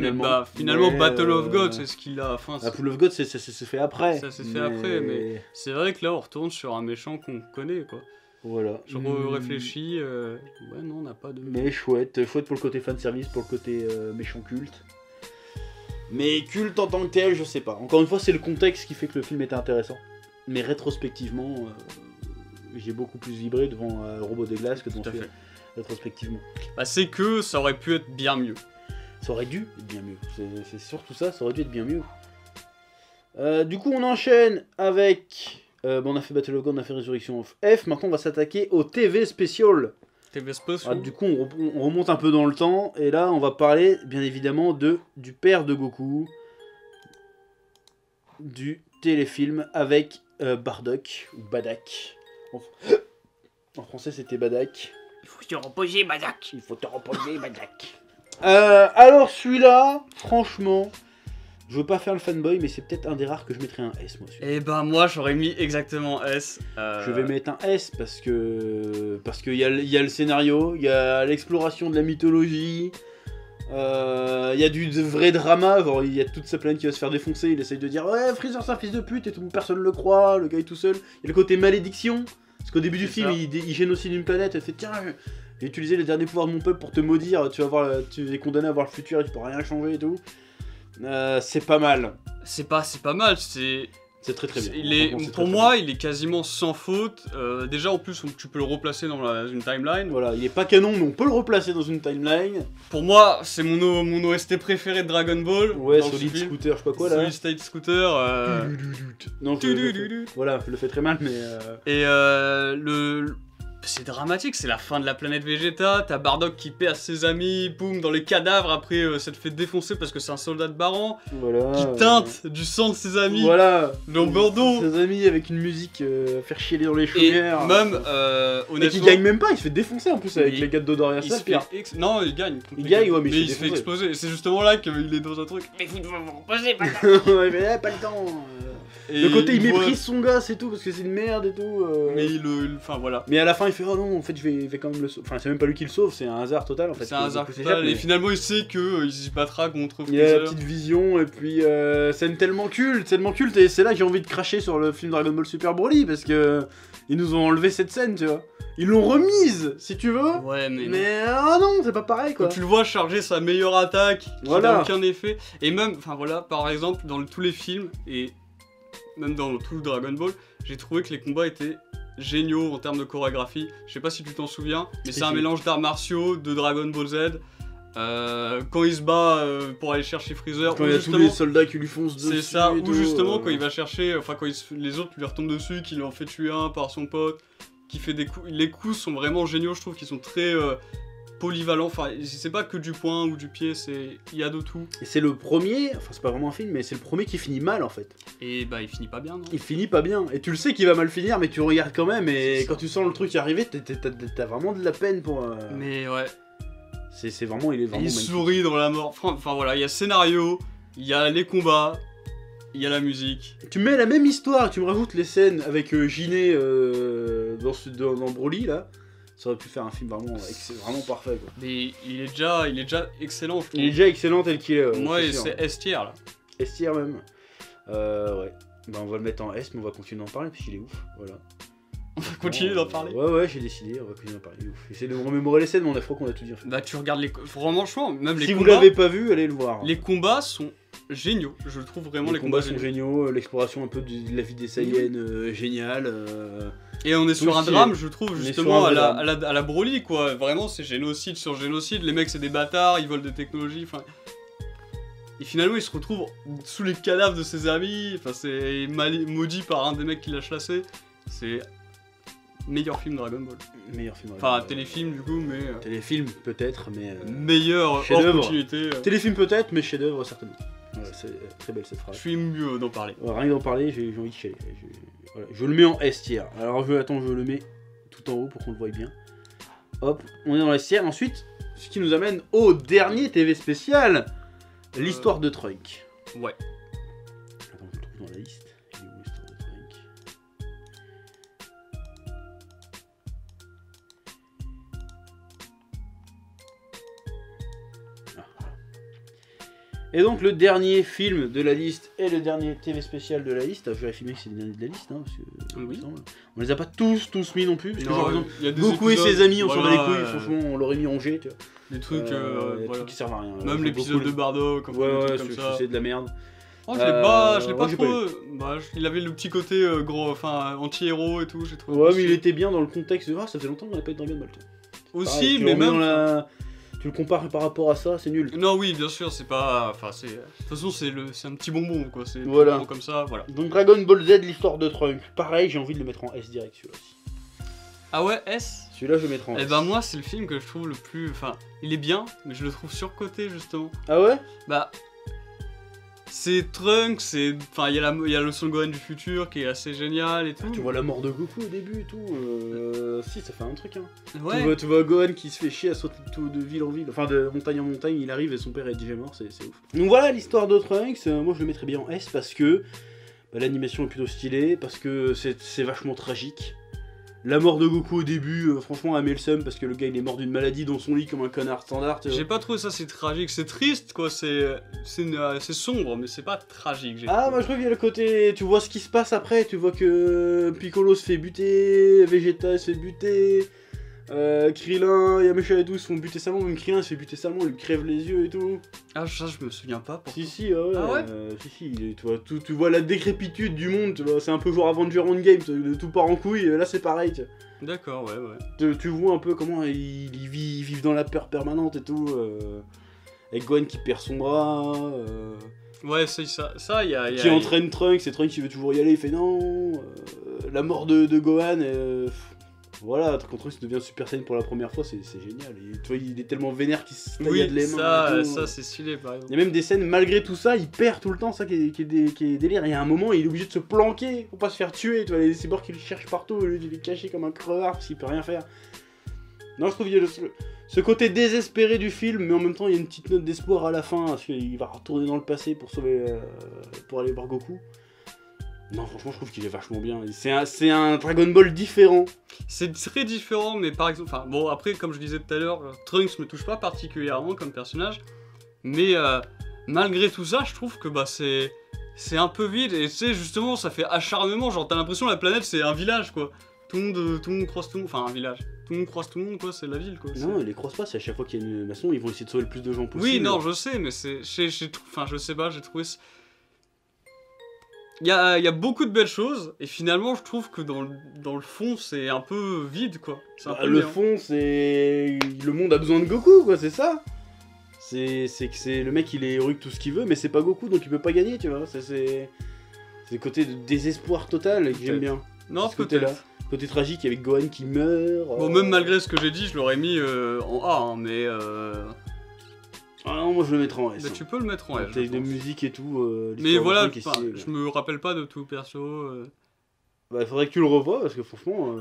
finalement Battle of God, c'est ce qu'il a. Enfin, Battle of God, c'est fait après. Ça s'est fait après, mais c'est vrai que là, on retourne sur un méchant qu'on connaît, quoi. Voilà. Je réfléchis, ouais, non, on n'a pas de. Mais chouette pour le côté fanservice, pour le côté méchant culte. Mais culte en tant que tel, je sais pas. Encore une fois, c'est le contexte qui fait que le film était intéressant. Mais rétrospectivement, j'ai beaucoup plus vibré devant Robot des Glaces que devant celui-là. Rétrospectivement. Bah, c'est que ça aurait pu être bien mieux. Ça aurait dû être bien mieux. C'est surtout ça aurait dû être bien mieux. Du coup, on enchaîne avec. On a fait Battle of God, on a fait Resurrection of F. Maintenant, on va s'attaquer au TV Special. TV Special. Du coup, on remonte un peu dans le temps. Et là, on va parler, bien évidemment, du père de Goku. Du téléfilm avec Bardock, ou Badak. En français, c'était Badak. Il faut te reposer, Badak. Il faut te reposer, Badak. Alors, celui-là, franchement... Je veux pas faire le fanboy, mais c'est peut-être un des rares que je mettrais un S, moi. Et ben moi, j'aurais mis exactement S. Je vais mettre un S parce que il y a le scénario, il y a l'exploration de la mythologie, il y a du vrai drama. Il y a toute sa planète qui va se faire défoncer. Il essaye de dire ouais, Freezer c'est un fils de pute et tout, personne le croit. Le gars est tout seul. Il y a le côté malédiction parce qu'au début du film, il génocide une planète. Elle fait tiens, j'ai utilisé les derniers pouvoirs de mon peuple pour te maudire. Tu es condamné à voir le futur et tu pourras rien changer et tout. C'est pas mal. C'est pas mal, c'est très très bien. Pour moi, il est quasiment sans faute. Déjà, en plus, tu peux le replacer dans une timeline. Voilà, il est pas canon, mais on peut le replacer dans une timeline. Pour moi, c'est mon OST préféré de Dragon Ball. Ouais, Solid Scooter, je sais pas quoi là. Solid State Scooter. Non, voilà, je le fais très mal, mais. Et c'est dramatique, c'est la fin de la planète Vegeta, t'as Bardock qui paie à ses amis, boum, dans les cadavres, après ça te fait défoncer parce que c'est un soldat de Baran, qui teinte du sang de ses amis, dans Bordeaux. Ses amis avec une musique faire chier dans les chaumières. Et même, honnêtement... Et qui gagne même pas, il se fait défoncer en plus avec les gars de Dodoria. Non, il gagne. Il gagne, ouais, mais il se fait exploser. Et c'est justement là qu'il est dans un truc. Mais vous devez vous reposer, pas ouais, mais pas le temps. Le côté il méprise son gars, c'est tout, parce que c'est une merde et tout. Mais enfin voilà. Mais à la fin il fait oh non, en fait je vais quand même le sauver. Enfin c'est même pas lui qui le sauve, c'est un hasard total en fait. C'est un hasard total et finalement il sait qu'il se battra contre Freezer. Il a la petite vision et puis scène tellement culte et c'est là que j'ai envie de cracher sur le film Dragon Ball Super Broly parce que ils nous ont enlevé cette scène, tu vois. Ils l'ont remise, si tu veux. Ouais, mais ah non, c'est pas pareil quoi. Quand tu le vois charger sa meilleure attaque, qui n'a aucun effet. Et même, enfin voilà, par exemple, dans tous les films, et même dans tout Dragon Ball, j'ai trouvé que les combats étaient géniaux en termes de chorégraphie. Je sais pas si tu t'en souviens, mais c'est un mélange d'arts martiaux, de Dragon Ball Z. Quand il se bat pour aller chercher Freezer, quand il y a tous les soldats qui lui foncent dessus. C'est ça, ou justement quand il va chercher, enfin quand les autres lui retombent dessus, qu'il en fait tuer un par son pote, qui fait des coups. Les coups sont vraiment géniaux, je trouve qu'ils sont très polyvalent, enfin c'est pas que du poing ou du pied, il y a de tout. Et c'est le premier, enfin c'est pas vraiment un film, mais c'est le premier qui finit mal en fait. Et bah il finit pas bien, non? Il finit pas bien, et tu le sais qu'il va mal finir, mais tu regardes quand même, et quand tu sens le truc arriver, t'as vraiment de la peine pour... Mais ouais. C'est vraiment, il est vraiment Il magnifique. sourit dans la mort, enfin voilà, il y a le scénario, il y a les combats, il y a la musique. Tu mets la même histoire, tu me rajoutes les scènes avec Ginet dans Broly là, ça aurait pu faire un film vraiment, vraiment parfait quoi. Mais il est déjà excellent, je trouve. Il est déjà excellent tel qu'il est. Moi, c'est S tier là. S tier même. Ouais. Bah on va le mettre en S, mais on va continuer d'en parler parce qu'il est ouf. Voilà. On va continuer d'en parler. Ouais, j'ai décidé, on va continuer d'en parler. Il est ouf. J'essaie de me remémorer les scènes, mais on a froid qu'on a tout dit en fait. Bah tu regardes les... Franchement, même les si combats... vous l'avez pas vu, allez le voir. Les combats sont géniaux, je trouve vraiment les combats sont géniaux, l'exploration un peu de la vie des Saiyans, géniale. Et on est sur un stylé. drame, je trouve, justement, à drame. la Broly, quoi. Vraiment, c'est génocide sur génocide. Les mecs, c'est des bâtards, ils volent des technologies, enfin... Et finalement, ils se retrouvent sous les cadavres de ses amis. Enfin, c'est maudit par un des mecs qui l'a chassé. C'est... meilleur film Dragon Ball. Meilleur film. Enfin, téléfilm, du coup, mais... Téléfilm, peut-être, mais... meilleur hors chef-d'œuvre. continuité. Téléfilm, peut-être, mais chef-d'œuvre, certainement. Voilà, c'est très belle cette phrase. Je suis mieux d'en parler. Ouais, rien d'en parler, j'ai envie de chialer. Voilà. Je le mets en S tier. Alors, je le mets tout en haut pour qu'on le voie bien. Hop, on est dans la S tier. Ensuite, ce qui nous amène au dernier TV spécial, l'histoire de Trunk. Ouais. Attends, je le trouve dans la liste. Il est où, l'histoire de Trunk? Et donc le dernier film de la liste et le dernier TV spécial de la liste, je vérifie bien que c'est le dernier de la liste, hein, parce que Oui. on les a pas tous mis non plus, parce que Non, genre, par exemple, il y a des Goku et épisodes, ses amis, on s'en bat les voilà, couilles, franchement on l'aurait mis en G, tu vois. Des trucs, Des voilà. trucs qui servent à rien. Même Genre l'épisode Goku, de Bardock, enfin, des ouais, trucs comme ça. c'est de la merde. Oh, je l'ai pas moi, j'ai trop. Bah, il avait le petit côté gros, enfin anti-héros et tout, j'ai trouvé. Ouais, mais il était bien dans le contexte de ça fait longtemps qu'on n'a pas eu de Dragon Ball. tu vois. Aussi, Pareil, tu mais le remets même. dans la- Tu le compares par rapport à ça, c'est nul. Non, oui, bien sûr, c'est pas. Enfin, c'est. De toute façon, c'est un petit bonbon, quoi. C'est Voilà. bonbon comme ça, voilà. Donc Dragon Ball Z, l'histoire de Trunk. Pareil, j'ai envie de le mettre en S direct celui-là aussi. Ah ouais, S. Celui-là, je vais mettre en Eh S. ben, moi, c'est le film que je trouve le plus. Enfin, il est bien, mais je le trouve surcoté, justement. Ah ouais? Bah. C'est Trunks, c'est. Enfin, il y a le Son Gohan du futur qui est assez génial et tout. Tu vois la mort de Goku au début et tout. Si, ça fait un truc, hein. Ouais. Tu vois Gohan qui se fait chier à sauter de ville en ville, enfin de montagne en montagne, il arrive et son père est déjà mort, c'est ouf. Donc voilà l'histoire de Trunks, moi je le mettrais bien en S parce que l'animation est plutôt stylée, parce que c'est vachement tragique. La mort de Goku au début, franchement, elle met le seum parce que le gars il est mort d'une maladie dans son lit comme un connard standard. Tu vois. J'ai pas trouvé ça c'est tragique, c'est triste quoi, c'est sombre mais c'est pas tragique. J'ai Ah, trouvé. moi je trouve qu'il y a le côté, tu vois ce qui se passe après, tu vois que Piccolo se fait buter, Vegeta se fait buter, Krillin, Yamcha et tout se font buter salement, même Krillin se fait buter salement, il lui crève les yeux et tout. Ah ça je me souviens pas. Pourquoi. Si, ouais, Ah ouais tu vois, tu vois la décrépitude du monde, tu vois, c'est un peu genre Avenger Endgame, tout part en couille, là c'est pareil, tu vois. D'accord, ouais. Tu vois un peu comment ils vivent dans la peur permanente et tout, avec Gohan qui perd son bras, Ouais, ça y a. qui entraîne Trunks, et Trunks qui veut toujours y aller, il fait non, la mort de Gohan, voilà, quand Trunks devient Super Saiyan pour la première fois, c'est génial, et, tu vois, il est tellement vénère qu'il se taillade Oui, les mains. et tout. ça c'est stylé par exemple. Il y a même des scènes, malgré tout ça, il perd tout le temps, ça qui est délire. Il y a un moment, il est obligé de se planquer pour pas se faire tuer. Tu vois, les cyborgs qui le cherchent partout, lui, il est caché comme un crevard parce qu'il peut rien faire. Non, je trouve qu'il y a ce côté désespéré du film, mais en même temps, il y a une petite note d'espoir à la fin, parce qu'il va retourner dans le passé pour sauver, pour aller voir Goku. Non, franchement, je trouve qu'il est vachement bien. C'est un Dragon Ball différent. C'est très différent, mais par exemple, enfin bon après comme je disais tout à l'heure, Trunks me touche pas particulièrement comme personnage, mais malgré tout ça, je trouve que bah c'est un peu vide et tu sais justement ça fait acharnement, genre t'as l'impression que la planète c'est un village quoi, tout le monde croise tout le monde, enfin un village, tout le monde croise tout le monde quoi, c'est la ville quoi. Non, ils les croisent pas, c'est à chaque fois qu'il y a une maçon, ils vont essayer de sauver le plus de gens possible. Oui non je sais, mais enfin je sais pas, j'ai trouvé il y a beaucoup de belles choses, et finalement, je trouve que dans le fond, c'est un peu vide, quoi. C'est un peu le néant. fond, c'est... Le monde a besoin de Goku, quoi, c'est ça. C'est que c'est... Le mec, il est héroïque tout ce qu'il veut, mais c'est pas Goku, donc il peut pas gagner, tu vois. C'est le côté de désespoir total que j'aime bien. Non, ce côté-là. peut-être. Côté tragique avec Gohan qui meurt. Bon, même malgré ce que j'ai dit, je l'aurais mis en A, hein, mais... Ah non, moi je le mettrais en S. Bah, hein. tu peux le mettre en S. Avec des musiques et tout. Mais voilà, l'histoire du truc, je me rappelle pas de tout perso. Bah, il faudrait que tu le revoies parce que franchement,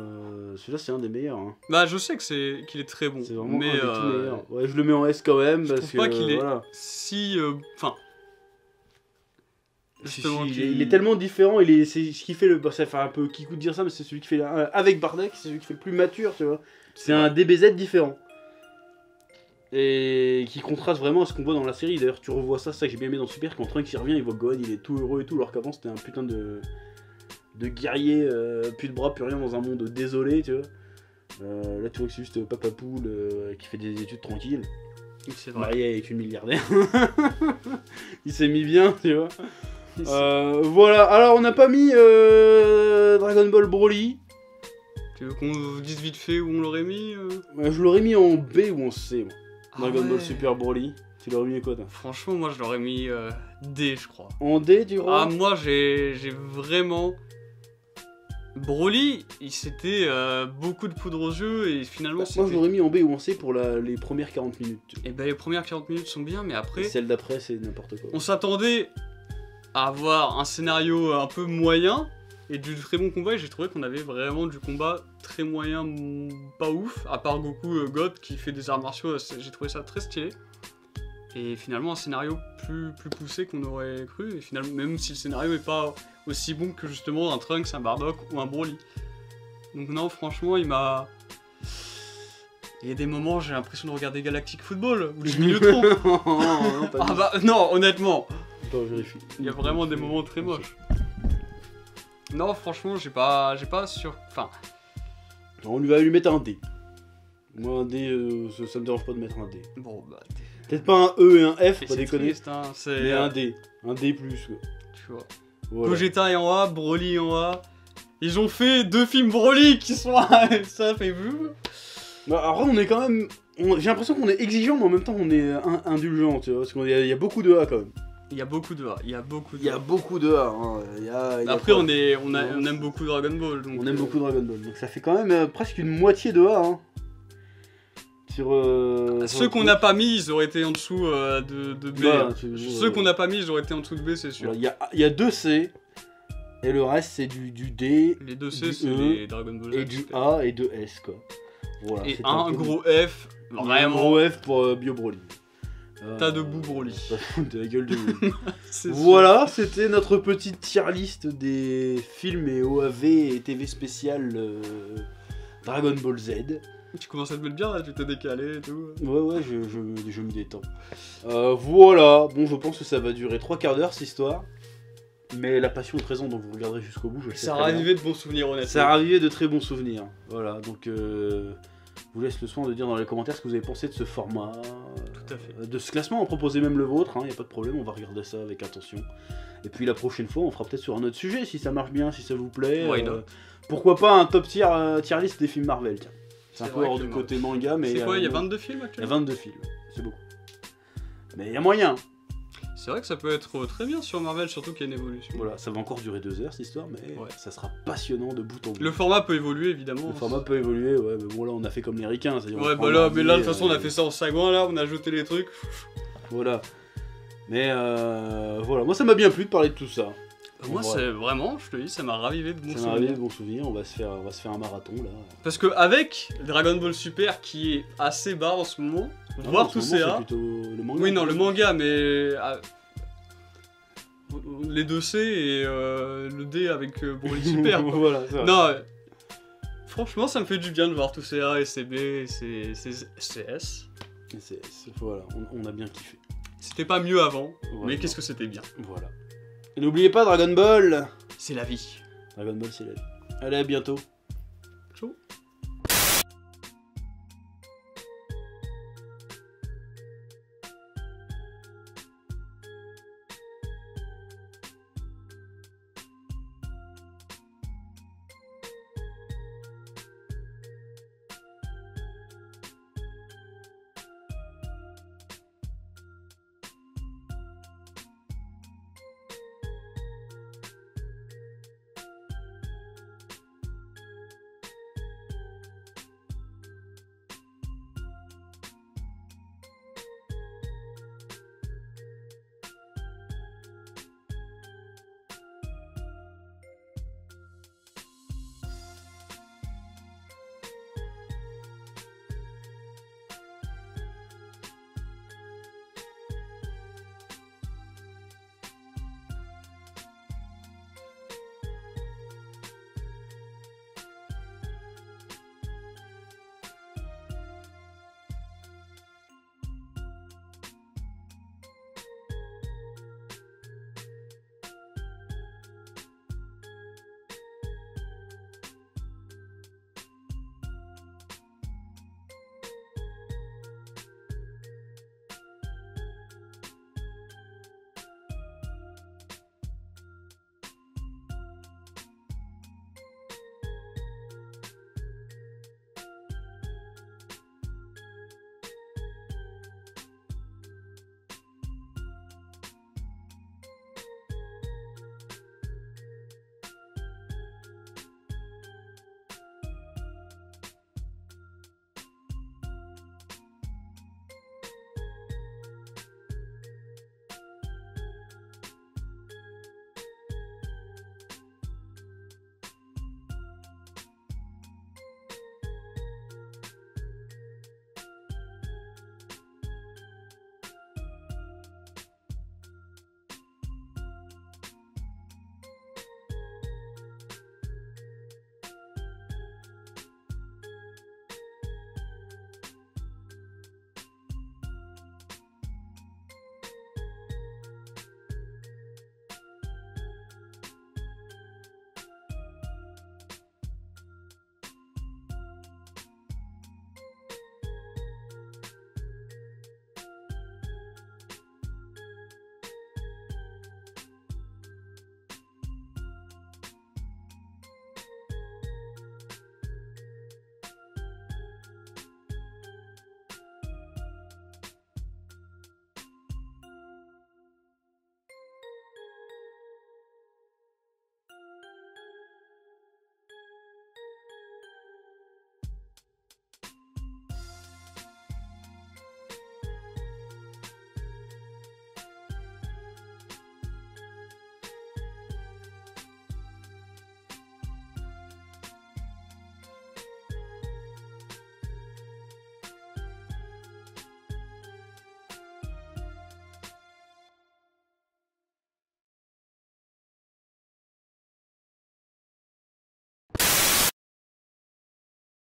celui-là c'est un des meilleurs. Hein. Bah, je sais qu'il est très bon. C'est vraiment mais un des tout meilleurs. Ouais, je le mets en S quand même je parce trouve pas que. qu'il est Voilà. si. Enfin. Justement, Il est tellement différent, c'est ce qui fait le. Bah, ça fait un peu kikou de dire ça, mais c'est celui qui fait avec Bardock, c'est celui qui fait le plus mature, tu vois. C'est un DBZ différent. Et qui contraste vraiment à ce qu'on voit dans la série. D'ailleurs, tu revois ça, c'est ça que j'ai bien aimé dans Super, quand Trunks il revient, il voit Gohan, il est tout heureux et tout, alors qu'avant c'était un putain de guerrier, plus de bras, plus rien dans un monde désolé, tu vois. Là, tu vois que c'est juste Papa Poule qui fait des études tranquilles. C'est vrai. Marié avec une milliardaire. Il s'est mis bien, tu vois. Voilà, alors on n'a pas mis Dragon Ball Broly. Tu veux qu'on dise vite fait où on l'aurait mis Je l'aurais mis en B ou en C. Moi. Dragon ouais. Ball Super Broly. Tu l'aurais mis quoi toi? Franchement, moi je l'aurais mis D, je crois. En D, tu crois? Ah, moi j'ai vraiment. Broly, c'était beaucoup de poudre aux yeux et finalement Moi je l'aurais mis en B ou en C pour les premières 40 minutes. Et ben les premières 40 minutes sont bien, mais après. Et celle d'après, c'est n'importe quoi. On s'attendait à avoir un scénario un peu moyen et du très bon combat, et j'ai trouvé qu'on avait vraiment du combat très moyen, pas ouf, à part Goku God qui fait des arts martiaux, j'ai trouvé ça très stylé. Et finalement un scénario plus poussé qu'on aurait cru, et finalement même si le scénario est pas aussi bon que justement un Trunks, un Bardock ou un Broly. Donc non, franchement il m'a... Il y a des moments j'ai l'impression de regarder Galactic Football, où j'ai mis le tronc. non, pas Ah bah non, honnêtement. Attends, je vérifie. Il y a vraiment des moments très moches. Non, franchement, j'ai pas sur... Enfin... On lui va lui mettre un D. Moi un D, ça me dérange pas de mettre un D. Bon, bah... Peut-être pas un E et un F, pas C'est déconner. triste, hein, c'est... Mais un D. Un D+. Quoi. Tu vois. Voilà. Gogeta est en A, Broly en A. Ils ont fait 2 films Broly qui sont ça fait vu. Bah, après, on est quand même... J'ai l'impression qu'on est exigeant, mais en même temps, on est indulgent, tu vois. Parce qu'il y a beaucoup de A, quand même. Il y a beaucoup de A, il y a beaucoup de Il y a beaucoup de A. Hein. Après, on aime beaucoup Dragon Ball. Donc, on aime beaucoup Dragon Ball. Donc ça fait quand même presque une moitié de A. Hein. Sur, ceux qu'on n'a pas mis, ils auraient été en dessous de B. Bah, Ceux qu'on n'a pas mis, ils auraient été en dessous de B, c'est sûr. Il y a 2 C. Et le reste, c'est du D. Les 2 C, du c'est E, les Dragon Ball. Et du A et 2 S, quoi. Voilà, et c'est un peu gros F, un vraiment. gros F pour Bio Broly. Tas de boue Broly. De la gueule de Broly. C'est sûr. Voilà, c'était notre petite tier list des films et OAV et TV spécial Dragon Ball Z. Tu commences à te mettre bien là, tu t'es décalé et tout. Ouais, je me détends. Voilà, bon, je pense que ça va durer 3 quarts d'heure cette histoire. Mais la passion est présente, donc vous regarderez jusqu'au bout. Je le sais Ça a très bien. ravivé de bons souvenirs, honnêtement. Ça a ravivé de très bons souvenirs. Voilà, donc je vous laisse le soin de dire dans les commentaires ce que vous avez pensé de ce format. Tout à fait. De ce classement, on proposait même le vôtre, il n'y a pas de problème, on va regarder ça avec attention. Et puis la prochaine fois, on fera peut-être sur un autre sujet, si ça marche bien, si ça vous plaît. Why not. Pourquoi pas un top tier list des films Marvel, tiens. C'est un peu vrai hors que du le côté manga, mais... C'est quoi, il y a 22 films Il y a actuellement 22 films, c'est beaucoup. Mais il y a moyen. C'est vrai que ça peut être très bien sur Marvel, surtout qu'il y a une évolution. Voilà, ça va encore durer 2 heures cette histoire, mais Ouais. ça sera passionnant de bout en bout. Le format peut évoluer, évidemment. Le format peut évoluer, ouais, mais bon là on a fait comme les ricains, c'est-à-dire on Ouais, prend bah là, mardi, mais là, de toute façon, on a fait ça en sagouin, là, on a jeté les trucs. Voilà. Mais voilà, moi ça m'a bien plu de parler de tout ça. Moi, Ouais. c'est vraiment, je te dis, ça m'a ravivé de bons Ça m'a rappelé souvenirs. de bons souvenirs, on va se faire un marathon là. Parce que avec Dragon Ball Super, qui est assez bas en ce moment, voir En ce tous moment, ces c'est A... plutôt le manga. Oui, non, le manga, mais... les 2 C et le D avec Broly Super. quoi. Voilà, c'est vrai. Non, franchement, ça me fait du bien de voir tous ces A et ces B et ces S. Voilà, on a bien kiffé. C'était pas mieux avant, Voilà. mais qu'est-ce que c'était bien. Voilà. Et n'oubliez pas Dragon Ball. C'est la vie. Dragon Ball c'est la vie. Allez, à bientôt. Ciao.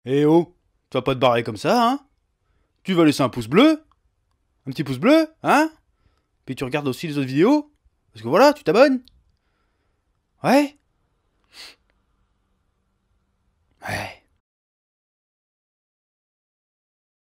Eh oh, tu vas pas te barrer comme ça, hein? Tu vas laisser un pouce bleu? Un petit pouce bleu, hein? Puis tu regardes aussi les autres vidéos? Parce que voilà, tu t'abonnes? Ouais?